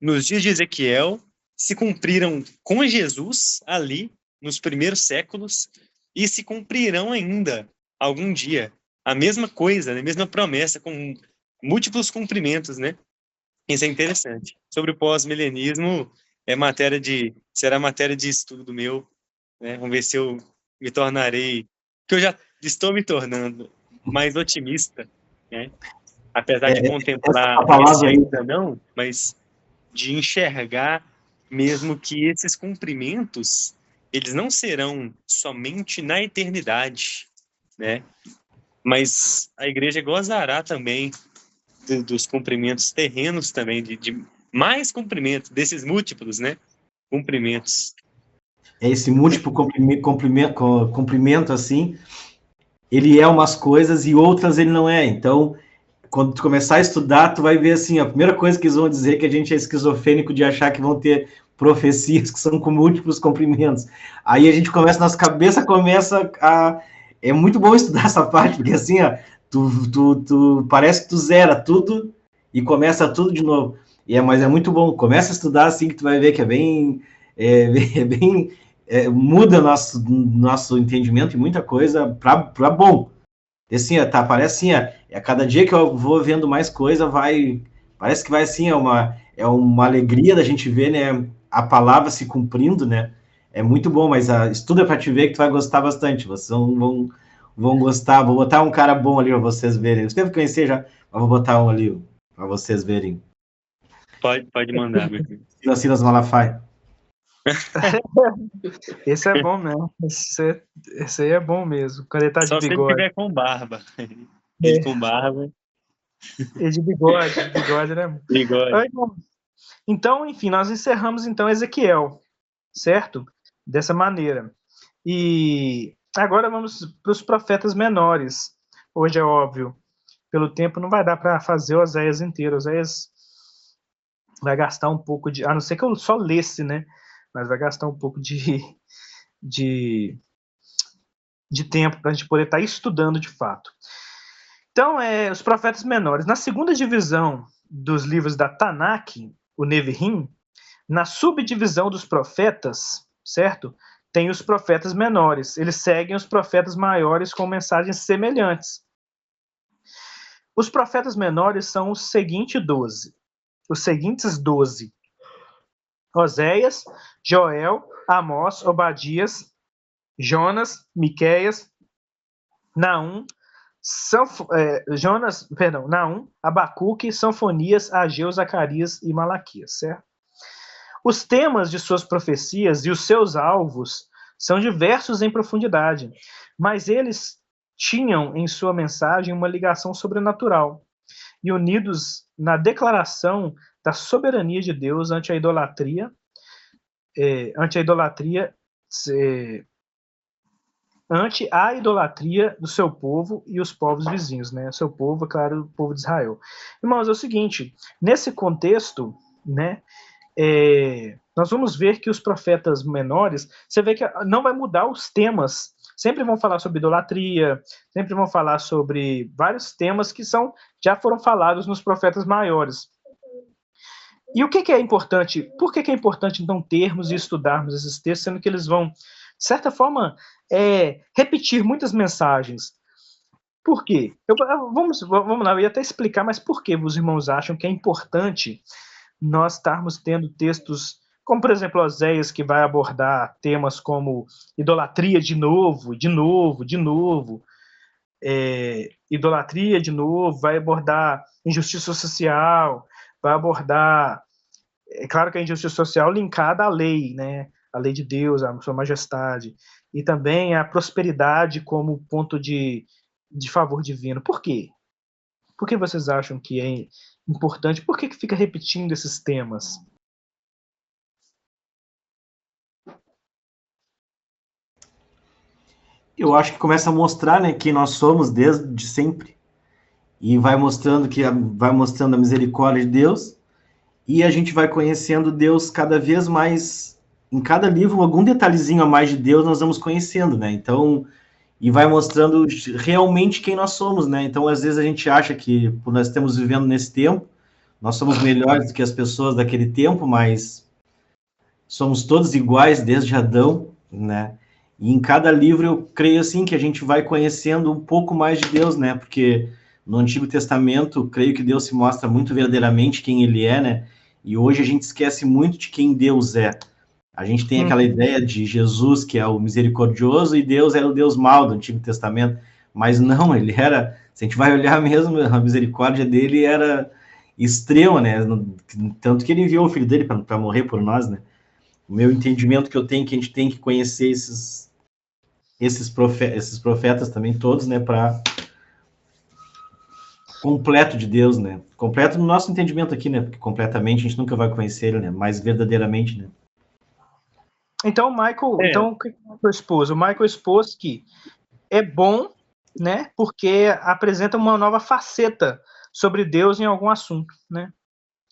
nos dias de Ezequiel, se cumpriram com Jesus ali, nos primeiros séculos, e se cumprirão ainda algum dia. A mesma coisa, né? A mesma promessa, com múltiplos cumprimentos, né? Isso é interessante. Sobre o pós-milenismo, será matéria de estudo meu, né? Vamos ver se eu me tornarei, que eu já estou me tornando mais otimista, né? Apesar de contemplar esse ainda não, mas de enxergar mesmo que esses cumprimentos, eles não serão somente na eternidade, né? Mas a igreja gozará também dos cumprimentos terrenos também, de mais cumprimentos, desses múltiplos, né? Cumprimentos. Esse múltiplo cumprimento, assim, ele é umas coisas e outras ele não é. Então, quando tu começar a estudar, tu vai ver assim, a primeira coisa que eles vão dizer é que a gente é esquizofrênico de achar que vão ter profecias que são com múltiplos cumprimentos. Aí a gente começa, nossa cabeça começa a... É muito bom estudar essa parte, porque assim, ó, tu parece que tu zera tudo e começa tudo de novo. Mas é muito bom. Começa a estudar assim que tu vai ver que muda nosso entendimento e muita coisa para bom. Assim, parece assim, a cada dia que eu vou vendo mais coisa, parece que vai assim, é uma alegria da gente ver, né, a palavra se cumprindo, né? É muito bom, mas estuda para te ver que tu vai gostar bastante. Vocês vão gostar. Vou botar um cara bom ali para vocês verem. Vocês devem conhecer já, mas vou botar um ali para vocês verem. Pode mandar, meu filho. Silas Malafaia. Esse é bom mesmo. Esse aí é bom mesmo. Quando ele tá de bigode. Só se ele tiver com barba. Ele com barba. E de bigode, né? Bigode. Então, enfim, nós encerramos então Ezequiel, certo? Dessa maneira. E agora vamos para os profetas menores. Hoje é óbvio, pelo tempo não vai dar para fazer Oséias inteiro. Oséias vai gastar um pouco de... A não ser que eu só lesse, né? Mas vai gastar um pouco de tempo para a gente poder estar estudando de fato. Então, os profetas menores. Na segunda divisão dos livros da Tanakh, o Nevi'im, na subdivisão dos profetas, certo? Tem os profetas menores. Eles seguem os profetas maiores com mensagens semelhantes. Os profetas menores são os seguintes 12. Oséias, Joel, Amós, Obadias, Jonas, Miqueias, Naum, Abacuque, Sanfonias, Ageu, Zacarias e Malaquias, certo? Os temas de suas profecias e os seus alvos são diversos em profundidade, mas eles tinham em sua mensagem uma ligação sobrenatural e unidos na declaração da soberania de Deus ante a idolatria do seu povo e os povos vizinhos, né? Seu povo, é claro, o povo de Israel. Irmãos, é o seguinte, nesse contexto, né, nós vamos ver que os profetas menores, você vê que não vai mudar os temas, sempre vão falar sobre idolatria, sempre vão falar sobre vários temas que já foram falados nos profetas maiores. E o que é importante? Por que é importante então termos e estudarmos esses textos, sendo que eles vão, de certa forma, repetir muitas mensagens? Por quê? Vamos lá, eu ia até explicar, mas por que os irmãos acham que é importante nós estarmos tendo textos como, por exemplo, Oséias, que vai abordar temas como idolatria de novo, idolatria de novo, vai abordar injustiça social, vai abordar, é claro que a injustiça social linkada à lei, né? A lei de Deus, a sua majestade, e também a prosperidade como ponto de favor divino. Por quê? Por que vocês acham que é importante? Por que fica repetindo esses temas? Eu acho que começa a mostrar, né, quem nós somos desde sempre. E vai mostrando a misericórdia de Deus, e a gente vai conhecendo Deus cada vez mais. Em cada livro, algum detalhezinho a mais de Deus nós vamos conhecendo, né? Então, e vai mostrando realmente quem nós somos, né? Então, às vezes a gente acha que, por nós estamos vivendo nesse tempo, nós somos melhores do que as pessoas daquele tempo, mas somos todos iguais desde Adão, né? E em cada livro eu creio assim que a gente vai conhecendo um pouco mais de Deus, né? Porque no Antigo Testamento, creio que Deus se mostra muito verdadeiramente quem ele é, né? E hoje a gente esquece muito de quem Deus é. A gente tem aquela ideia de Jesus, que é o misericordioso, e Deus era o Deus mau do Antigo Testamento. Mas não, ele era... Se a gente vai olhar mesmo, a misericórdia dele era extrema, né? Tanto que ele enviou o filho dele para morrer por nós, né? O meu entendimento que eu tenho, que a gente tem que conhecer esses profetas também, todos, né? Para completo de Deus, né? Completo no nosso entendimento aqui, né? Porque completamente a gente nunca vai conhecer ele, né? Mas verdadeiramente, né? Então, o que o Michael expôs? O Michael expôs que é bom, né? Porque apresenta uma nova faceta sobre Deus em algum assunto, né?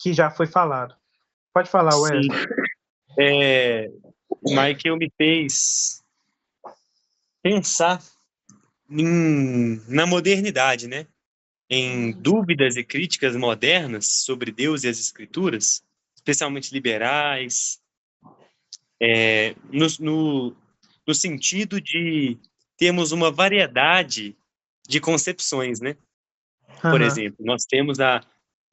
Que já foi falado. Pode falar, Wesley. Michael me fez pensar na modernidade, né? Em dúvidas e críticas modernas sobre Deus e as Escrituras, especialmente liberais, no sentido de termos uma variedade de concepções, né? Por exemplo, nós temos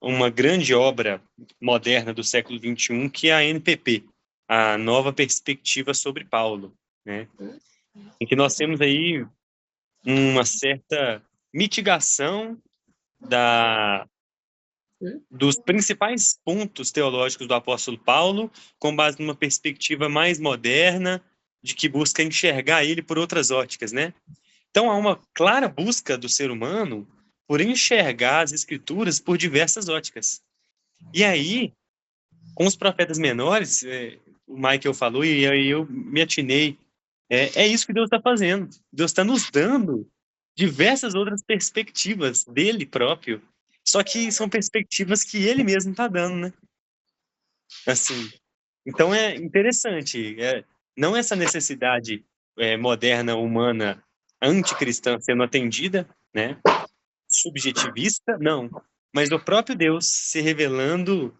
uma grande obra moderna do século XXI, que é a NPP, a Nova Perspectiva sobre Paulo, né? Em que nós temos aí uma certa mitigação dos principais pontos teológicos do apóstolo Paulo, com base numa perspectiva mais moderna, de que busca enxergar ele por outras óticas, né? Então, há uma clara busca do ser humano por enxergar as escrituras por diversas óticas. E aí, com os profetas menores, o Michael falou, e aí eu me atinei, é isso que Deus está fazendo. Deus está nos dando diversas outras perspectivas dele próprio, só que são perspectivas que ele mesmo está dando, né? Assim, então é interessante, não essa necessidade moderna, humana, anticristã sendo atendida, né? Subjetivista, não, mas o próprio Deus se revelando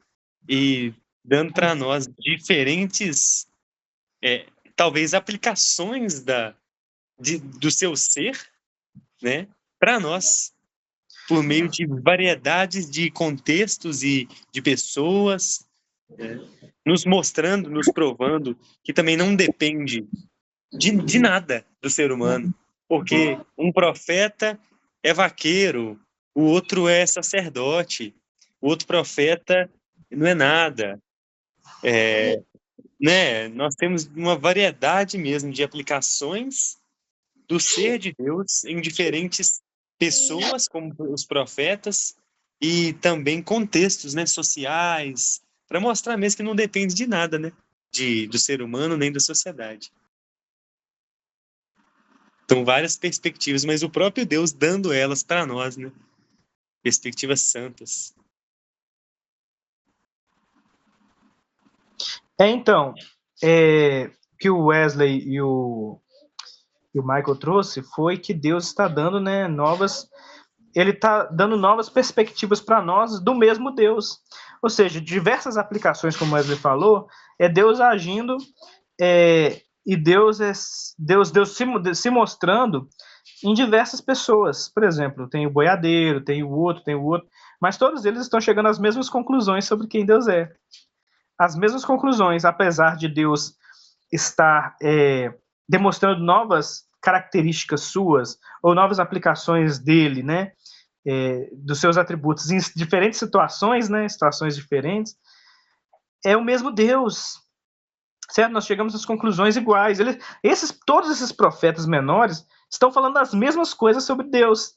e dando para nós diferentes, talvez, aplicações do seu ser, né, para nós, por meio de variedades de contextos e de pessoas, nos mostrando, nos provando que também não depende de nada do ser humano, porque um profeta é vaqueiro, o outro é sacerdote, o outro profeta não é nada, né? Nós temos uma variedade mesmo de aplicações do ser de Deus em diferentes pessoas, como os profetas, e também contextos, né, sociais, para mostrar mesmo que não depende de nada, né, do ser humano nem da sociedade. Então, várias perspectivas, mas o próprio Deus dando elas para nós, né? Perspectivas santas. Então, que o Wesley e o Michael trouxe foi que Deus está dando, né, ele está dando novas perspectivas para nós do mesmo Deus. Ou seja, diversas aplicações, como o Wesley falou, é Deus agindo, e Deus se mostrando em diversas pessoas. Por exemplo, tem o boiadeiro, tem o outro, mas todos eles estão chegando às mesmas conclusões sobre quem Deus é. as mesmas conclusões, apesar de Deus estar demonstrando novas características suas, ou novas aplicações dele, né? Dos seus atributos em diferentes situações, né? Situações diferentes. É o mesmo Deus. Certo? Nós chegamos às conclusões iguais. Todos esses profetas menores estão falando as mesmas coisas sobre Deus.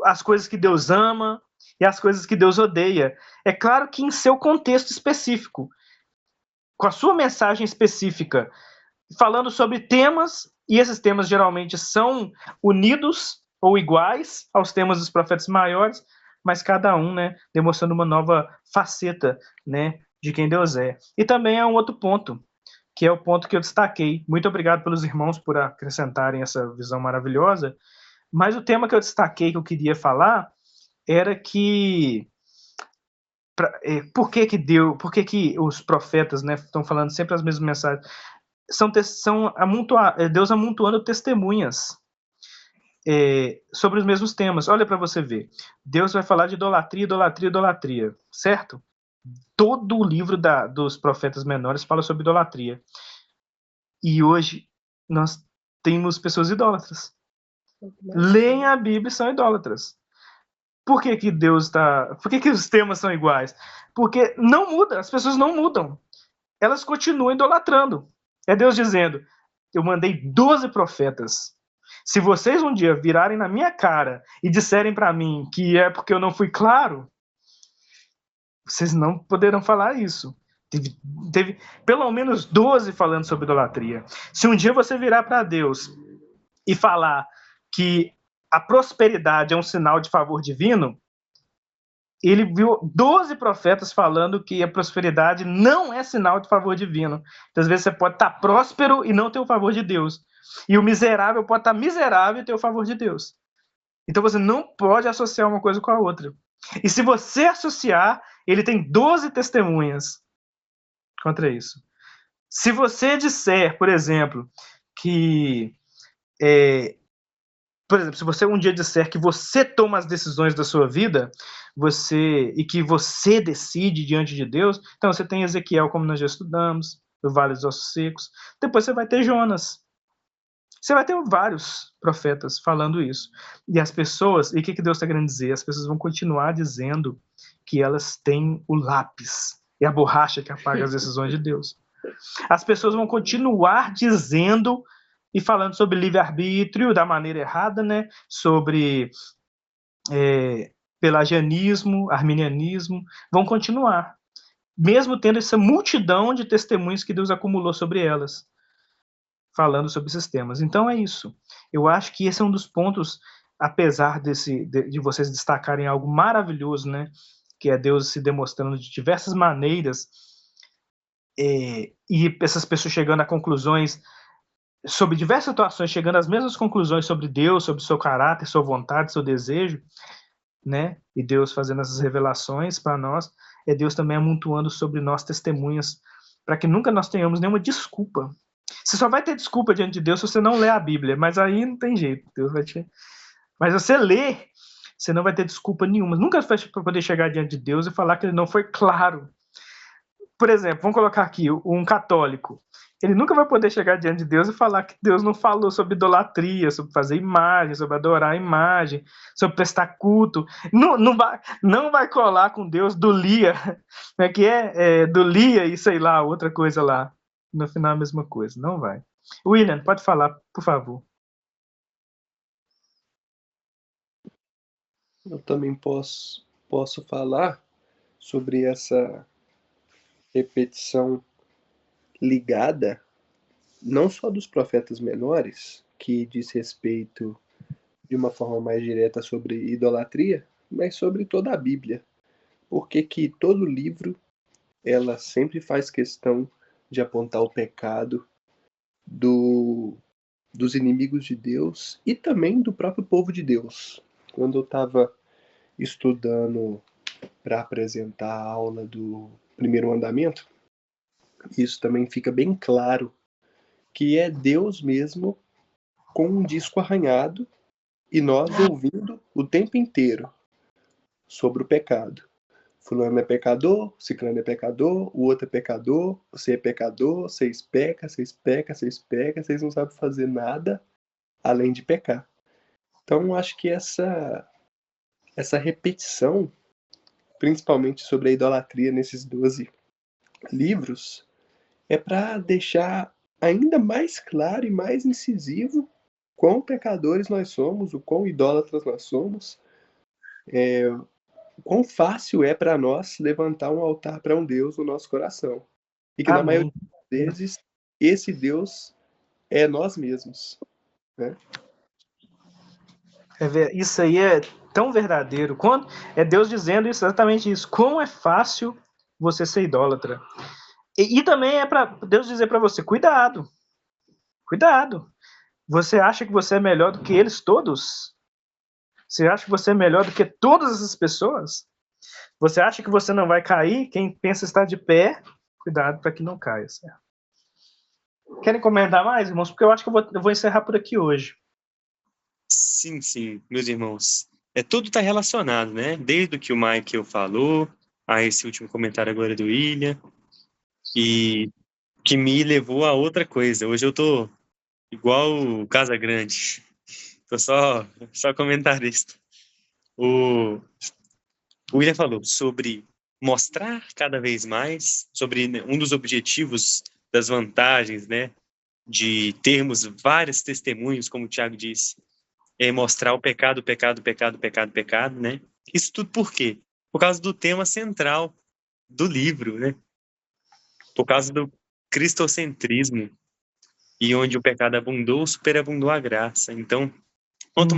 As coisas que Deus ama e as coisas que Deus odeia. É claro que em seu contexto específico, com a sua mensagem específica, falando sobre temas, e esses temas geralmente são unidos ou iguais aos temas dos profetas maiores, mas cada um, né, demonstrando uma nova faceta, né, de quem Deus é. E também há um outro ponto, que é o ponto que eu destaquei. Muito obrigado pelos irmãos por acrescentarem essa visão maravilhosa, mas o tema que eu destaquei, que eu queria falar, era que por que os profetas, né, estão falando sempre as mesmas mensagens? Deus amontoando testemunhas sobre os mesmos temas. Olha para você ver. Deus vai falar de idolatria, idolatria, idolatria, certo? Todo o livro dos profetas menores fala sobre idolatria. E hoje nós temos pessoas idólatras. Leem a Bíblia e são idólatras. Por que que os temas são iguais? Porque não muda, as pessoas não mudam. Elas continuam idolatrando. É Deus dizendo, eu mandei 12 profetas. Se vocês um dia virarem na minha cara e disserem para mim que é porque eu não fui claro, vocês não poderão falar isso. Teve pelo menos 12 falando sobre idolatria. Se um dia você virar para Deus e falar que a prosperidade é um sinal de favor divino, ele viu 12 profetas falando que a prosperidade não é sinal de favor divino. Então, às vezes você pode estar próspero e não ter o favor de Deus. E o miserável pode estar miserável e ter o favor de Deus. Então você não pode associar uma coisa com a outra. E se você associar, ele tem 12 testemunhas contra isso. Se você disser, por exemplo, que... por exemplo, se você um dia disser que você toma as decisões da sua vida, e que você decide diante de Deus, então você tem Ezequiel, como nós já estudamos, do Vale dos Ossos Secos. Depois você vai ter Jonas. Você vai ter vários profetas falando isso. E as pessoas, e o que Deus está querendo dizer? As pessoas vão continuar dizendo que elas têm o lápis e a borracha que apaga as decisões de Deus. As pessoas vão continuar dizendo e falando sobre livre-arbítrio da maneira errada, né? Sobre pelagianismo, arminianismo, vão continuar, mesmo tendo essa multidão de testemunhos que Deus acumulou sobre elas, falando sobre esses temas. Então é isso. Eu acho que esse é um dos pontos, apesar de vocês destacarem algo maravilhoso, né? Que é Deus se demonstrando de diversas maneiras, e essas pessoas chegando a conclusões sobre diversas situações, chegando às mesmas conclusões sobre Deus, sobre seu caráter, sua vontade, seu desejo, né? E Deus fazendo essas revelações para nós, é Deus também amontoando sobre nós testemunhas, para que nunca nós tenhamos nenhuma desculpa. Você só vai ter desculpa diante de Deus se você não ler a Bíblia, mas aí não tem jeito, Deus vai te... Mas você lê, você não vai ter desculpa nenhuma. Nunca vai poder chegar diante de Deus e falar que ele não foi claro. Por exemplo, vamos colocar aqui um católico. Ele nunca vai poder chegar diante de Deus e falar que Deus não falou sobre idolatria, sobre fazer imagem, sobre adorar a imagem, sobre prestar culto. Não vai colar com Deus do Lia, né, do Lia e sei lá, outra coisa lá. No final a mesma coisa, não vai. William, pode falar, por favor. Eu também posso falar sobre essa repetição ligada não só dos profetas menores, que diz respeito de uma forma mais direta sobre idolatria, mas sobre toda a Bíblia. Porque que todo livro, ela sempre faz questão de apontar o pecado dos inimigos de Deus e também do próprio povo de Deus. Quando eu estava estudando para apresentar a aula do primeiro mandamento, isso também fica bem claro, que é Deus mesmo com um disco arranhado e nós ouvindo o tempo inteiro sobre o pecado, fulano é pecador, ciclano é pecador, o outro é pecador, você é pecador, vocês pecam, vocês não sabem fazer nada além de pecar. Então, acho que essa repetição, principalmente sobre a idolatria nesses 12 livros, é para deixar ainda mais claro e mais incisivo quão pecadores nós somos, o quão idólatras nós somos, o quão fácil é para nós levantar um altar para um Deus no nosso coração. E que na maioria Amém. das vezes, esse Deus é nós mesmos. Né? Isso aí é tão verdadeiro. Quando é Deus dizendo exatamente isso. Como é fácil você ser idólatra. E também é para Deus dizer para você, cuidado. Cuidado. Você acha que você é melhor do que eles todos? Você acha que você é melhor do que todas essas pessoas? Você acha que você não vai cair? Quem pensa estar de pé, cuidado para que não caia. Certo? Querem comentar mais, irmãos? Porque eu acho que eu vou encerrar por aqui hoje. Sim, meus irmãos. Tudo está relacionado, né? Desde o que o Michael falou, a esse último comentário agora do William, e que me levou a outra coisa. Hoje eu tô igual o Casa Grande. Tô só comentarista. O William falou sobre mostrar cada vez mais, sobre um dos objetivos, das vantagens, né? De termos vários testemunhos, como o Tiago disse, é mostrar o pecado, né? Isso tudo por quê? Por causa do tema central do livro, né? Por causa do cristocentrismo, e onde o pecado abundou, superabundou a graça. Então, quanto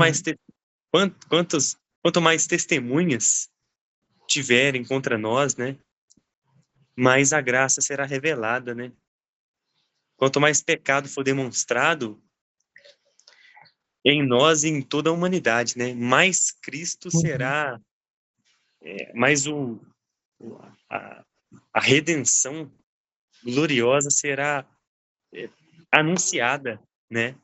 mais testemunhas tiverem contra nós, né? Mais a graça será revelada, né? Quanto mais pecado for demonstrado em nós e em toda a humanidade, né? Mais Cristo será, mais a redenção gloriosa será anunciada, né?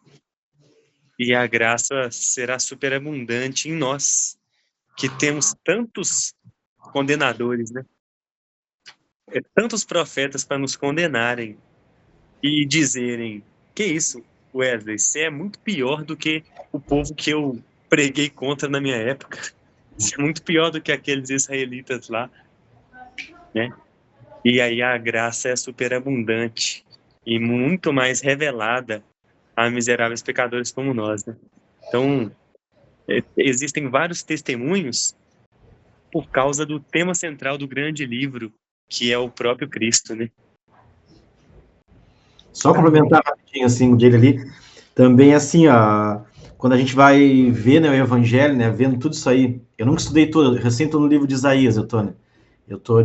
E a graça será superabundante em nós, que temos tantos condenadores, né? Tantos profetas para nos condenarem e dizerem, que isso, Wesley, você é muito pior do que o povo que eu preguei contra na minha época. Você é muito pior do que aqueles israelitas lá, né? E aí a graça é superabundante e muito mais revelada a miseráveis pecadores como nós, né? Então, existem vários testemunhos por causa do tema central do grande livro, que é o próprio Cristo, né? Só complementar rapidinho, assim, dele ali, também, assim, quando a gente vai ver, né, o Evangelho, né, vendo tudo isso aí, eu nunca estudei tudo, eu recém estou no livro de Isaías, né? Eu tô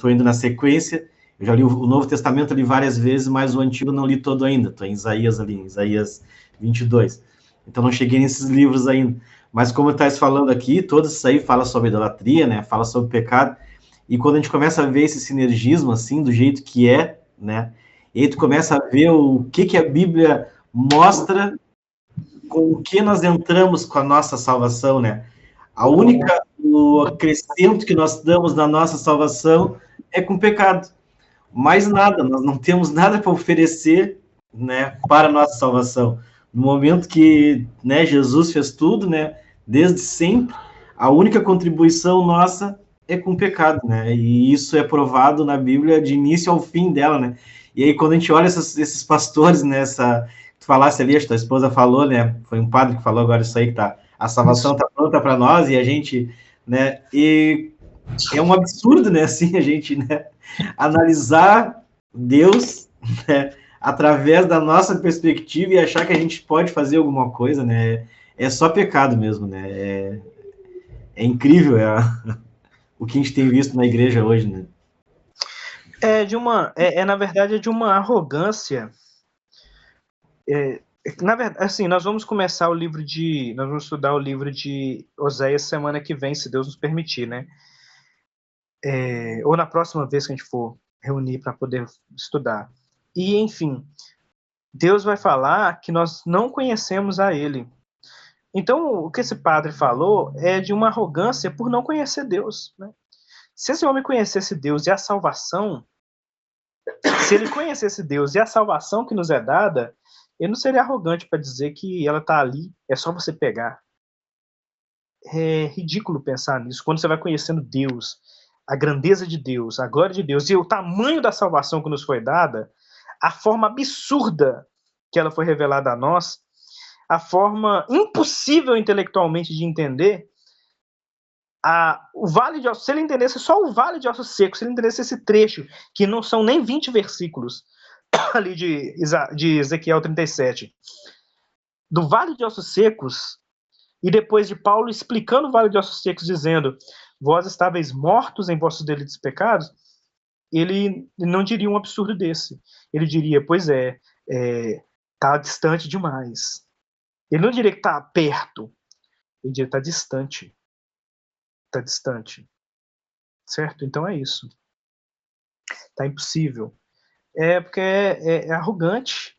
indo na sequência, eu já li o Novo Testamento ali várias vezes, mas o Antigo não li todo ainda, tô em Isaías ali, em Isaías 22, então não cheguei nesses livros ainda, mas como está falando aqui, todos isso aí fala sobre idolatria, né, fala sobre pecado, e quando a gente começa a ver esse sinergismo, assim, do jeito que é, né, e aí tu começa a ver o que a Bíblia mostra com o que nós entramos com a nossa salvação, né? O acrescento que nós damos na nossa salvação é com pecado. Mais nada, nós não temos nada para oferecer, né, para a nossa salvação. No momento que, né, Jesus fez tudo, né, desde sempre, a única contribuição nossa é com pecado, né? E isso é provado na Bíblia de início ao fim dela, né? E aí, quando a gente olha esses pastores, né, tu falasse ali, a tua esposa falou, né, foi um padre que falou agora isso aí, que a salvação está pronta para nós, e a gente, né, e é um absurdo, né, assim, a gente, né, analisar Deus, né, através da nossa perspectiva e achar que a gente pode fazer alguma coisa, né, é só pecado mesmo, né, é incrível o que a gente tem visto na igreja hoje, né. Na verdade, é de uma arrogância. Na verdade, assim, nós vamos estudar o livro de Oséias semana que vem, se Deus nos permitir, né? Ou na próxima vez que a gente for reunir para poder estudar. E, enfim, Deus vai falar que nós não conhecemos a Ele. Então, o que esse padre falou é de uma arrogância por não conhecer Deus, né? Se esse homem conhecesse Deus e a salvação, se ele conhecesse Deus e a salvação que nos é dada, ele não seria arrogante para dizer que ela está ali, é só você pegar. É ridículo pensar nisso. Quando você vai conhecendo Deus, a grandeza de Deus, a glória de Deus e o tamanho da salvação que nos foi dada, a forma absurda que ela foi revelada a nós, a forma impossível intelectualmente de entender, o Vale de Ossos, se ele entendesse só o Vale de Ossos Secos, se ele entendesse esse trecho, que não são nem 20 versículos, ali de Ezequiel 37, do Vale de Ossos Secos, e depois de Paulo explicando o Vale de Ossos Secos, dizendo, vós estáveis mortos em vossos delitos e pecados, ele não diria um absurdo desse. Ele diria, pois está distante demais. Ele não diria que está perto, ele diria que está distante. Está distante. Certo? Então é isso. Está impossível. Porque é arrogante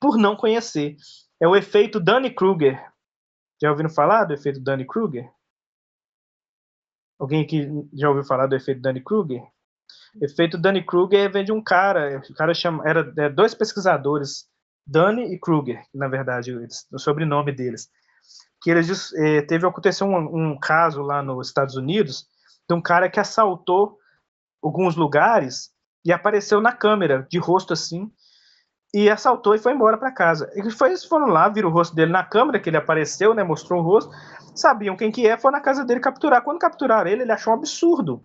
por não conhecer. É o efeito Dunning-Kruger. Já ouviram falar do efeito Dunning-Kruger? Alguém aqui já ouviu falar do efeito Dunning-Kruger? O efeito Dunning-Kruger vem de um cara, o cara era dois pesquisadores, Dunning e Kruger, na verdade, o sobrenome deles, que eles aconteceu um caso lá nos Estados Unidos de um cara que assaltou alguns lugares e apareceu na câmera, de rosto assim, e assaltou e foi embora para casa. Eles foram lá, viram o rosto dele na câmera, que ele apareceu, né, mostrou o rosto, sabiam quem que foram na casa dele capturar. Quando capturaram ele achou um absurdo.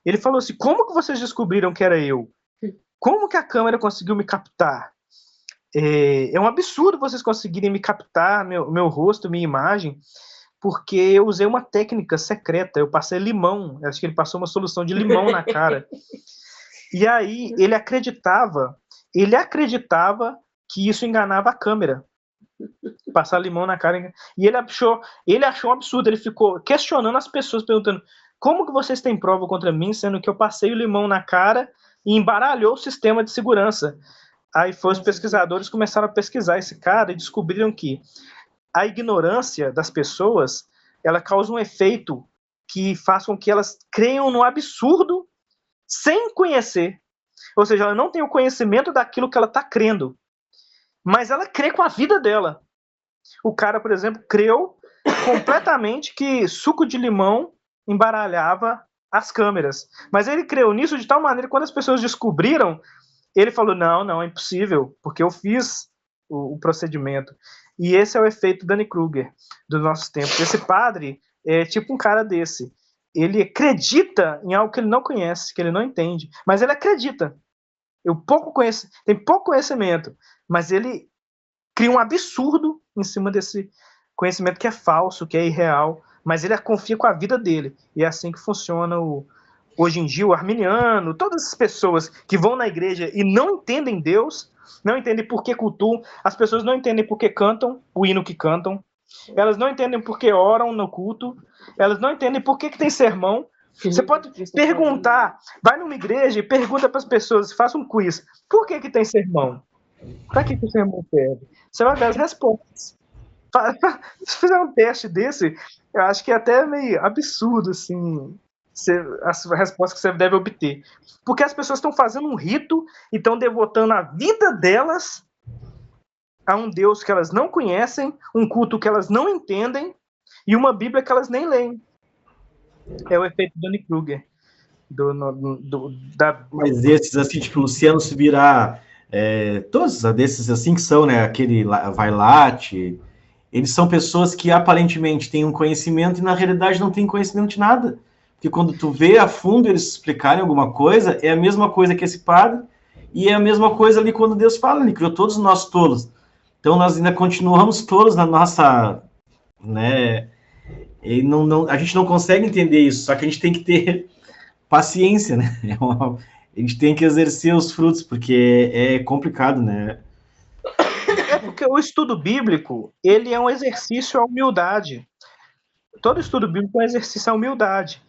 Ele falou assim, como que vocês descobriram que era eu? Como que a câmera conseguiu me captar? É um absurdo vocês conseguirem me captar, meu rosto, minha imagem, porque eu usei uma técnica secreta, eu passei limão, acho que ele passou uma solução de limão na cara. E aí ele acreditava que isso enganava a câmera. Passar limão na cara. E ele achou um absurdo, ele ficou questionando as pessoas, perguntando, como que vocês têm prova contra mim, sendo que eu passei o limão na cara e embaralhou o sistema de segurança? Aí os pesquisadores começaram a pesquisar esse cara e descobriram que a ignorância das pessoas, ela causa um efeito que faz com que elas creiam no absurdo sem conhecer. Ou seja, ela não tem o conhecimento daquilo que ela está crendo, mas ela crê com a vida dela. O cara, por exemplo, creu completamente que suco de limão embaralhava as câmeras. Mas ele creu nisso de tal maneira que quando as pessoas descobriram, ele falou, não, é impossível, porque eu fiz o procedimento. E esse é o efeito Dunning-Kruger do nosso tempo. Esse padre é tipo um cara desse. Ele acredita em algo que ele não conhece, que ele não entende, mas ele acredita. Tem pouco conhecimento, mas ele cria um absurdo em cima desse conhecimento que é falso, que é irreal, mas ele confia com a vida dele. E é assim que funciona hoje em dia o arminiano, todas as pessoas que vão na igreja e não entendem Deus, não entendem por que cultuam, as pessoas não entendem por que cantam o hino que cantam, elas não entendem por que oram no culto, elas não entendem por que tem sermão. Você pode perguntar, vai numa igreja e pergunta para as pessoas, faça um quiz, por que tem sermão? Para que o sermão serve? Você vai ver as respostas. Se fizer um teste desse, eu acho que é até meio absurdo, assim, as respostas que você deve obter. Porque as pessoas estão fazendo um rito e estão devotando a vida delas a um Deus que elas não conhecem, um culto que elas não entendem e uma Bíblia que elas nem leem. É o efeito Dunning-Kruger. Mas esses, assim, tipo, Luciano Subirá, todos desses, assim, que são, né, aquele Vailate, eles são pessoas que aparentemente têm um conhecimento e na realidade não têm conhecimento de nada. Porque quando tu vê a fundo eles explicarem alguma coisa, é a mesma coisa que esse padre, e é a mesma coisa ali quando Deus fala, ele criou todos nós tolos. Então nós ainda continuamos tolos na nossa, né, e a gente não consegue entender isso, só que a gente tem que ter paciência, né? A gente tem que exercer os frutos, porque é complicado, né? É porque o estudo bíblico, ele é um exercício à humildade. Todo estudo bíblico é um exercício à humildade.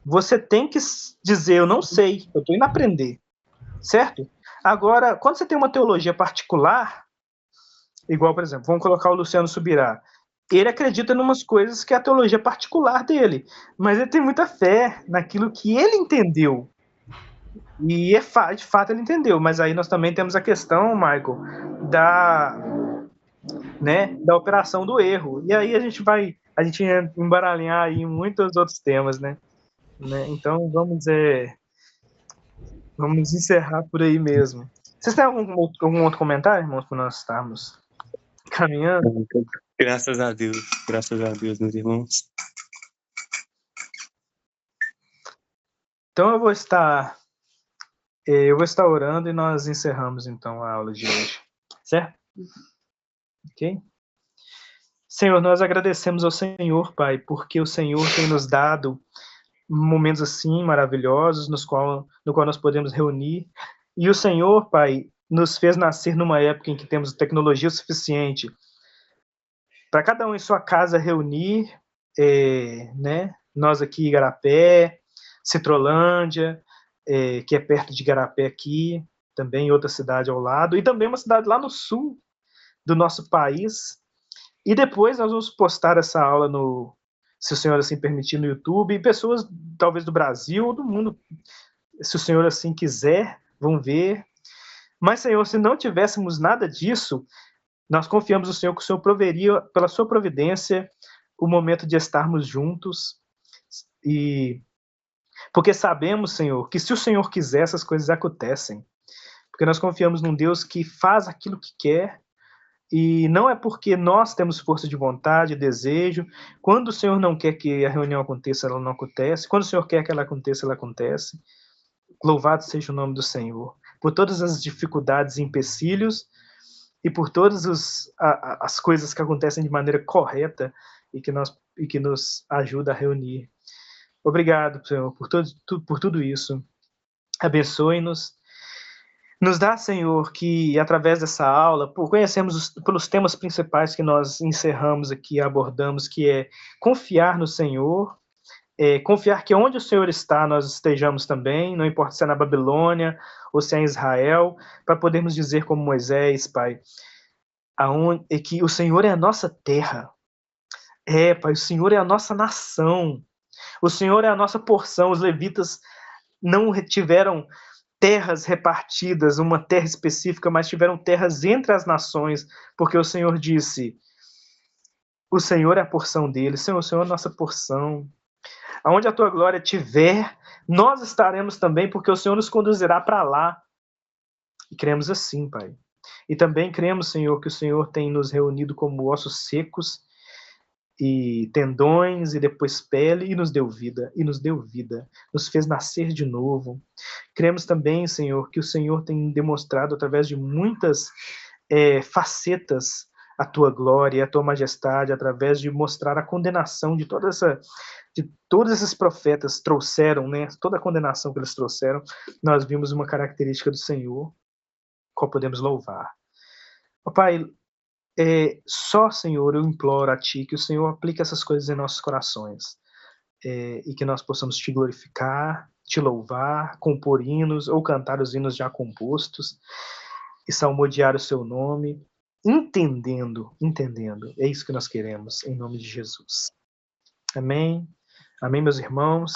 Você tem que dizer, eu não sei, eu estou indo aprender, certo? Agora, quando você tem uma teologia particular, igual, por exemplo, vamos colocar o Luciano Subirá, ele acredita em umas coisas que é a teologia particular dele, mas ele tem muita fé naquilo que ele entendeu. E de fato ele entendeu, mas aí nós também temos a questão, Michael, da operação do erro. E aí a gente ia embaralhar aí muitos outros temas, né? Então vamos encerrar por aí mesmo. Vocês têm algum outro comentário, irmãos, para nós estarmos caminhando? Graças a Deus, meus irmãos. Então eu vou estar orando e nós encerramos então a aula de hoje, certo? Ok? Senhor, nós agradecemos ao Senhor, Pai, porque o Senhor tem nos dado momentos assim maravilhosos no qual nós podemos reunir. E o Senhor, Pai, nos fez nascer numa época em que temos tecnologia suficiente para cada um em sua casa reunir, nós aqui em Igarapé, Citrolândia, que é perto de Igarapé aqui, também outra cidade ao lado, e também uma cidade lá no sul do nosso país. E depois nós vamos postar essa aula se o Senhor assim permitir, no YouTube, e pessoas talvez do Brasil ou do mundo, se o Senhor assim quiser, vão ver. Mas, Senhor, se não tivéssemos nada disso, nós confiamos no Senhor que o Senhor proveria, pela sua providência, o momento de estarmos juntos. E porque sabemos, Senhor, que se o Senhor quiser, essas coisas acontecem. Porque nós confiamos num Deus que faz aquilo que quer, e não é porque nós temos força de vontade, desejo. Quando o Senhor não quer que a reunião aconteça, ela não acontece. Quando o Senhor quer que ela aconteça, ela acontece. Louvado seja o nome do Senhor. Por todas as dificuldades e empecilhos, e por todas as coisas que acontecem de maneira correta e que nos ajuda a reunir. Obrigado, Senhor, por tudo isso. Abençoe-nos. Nos dá, Senhor, que através dessa aula, conhecemos pelos temas principais que nós encerramos aqui, abordamos, que é confiar no Senhor, confiar que onde o Senhor está, nós estejamos também, não importa se é na Babilônia ou se é em Israel, para podermos dizer como Moisés, Pai, que o Senhor é a nossa terra. Pai, o Senhor é a nossa nação. O Senhor é a nossa porção. Os levitas não tiveram terras repartidas, uma terra específica, mas tiveram terras entre as nações, porque o Senhor disse, o Senhor é a porção deles, Senhor, o Senhor é a nossa porção. Aonde a tua glória estiver, nós estaremos também, porque o Senhor nos conduzirá para lá. E cremos assim, Pai. E também cremos, Senhor, que o Senhor tem nos reunido como ossos secos e tendões, e depois pele, e nos deu vida, nos fez nascer de novo. Cremos também, Senhor, que o Senhor tem demonstrado através de muitas facetas a tua glória, a tua majestade, através de mostrar a condenação de todos esses profetas trouxeram, né? Toda a condenação que eles trouxeram, nós vimos uma característica do Senhor, qual podemos louvar. Ó Pai, só, Senhor, eu imploro a Ti que o Senhor aplique essas coisas em nossos corações, e que nós possamos Te glorificar, Te louvar, compor hinos ou cantar os hinos já compostos e salmodiar o Seu nome, entendendo, é isso que nós queremos, em nome de Jesus. Amém, amém, meus irmãos.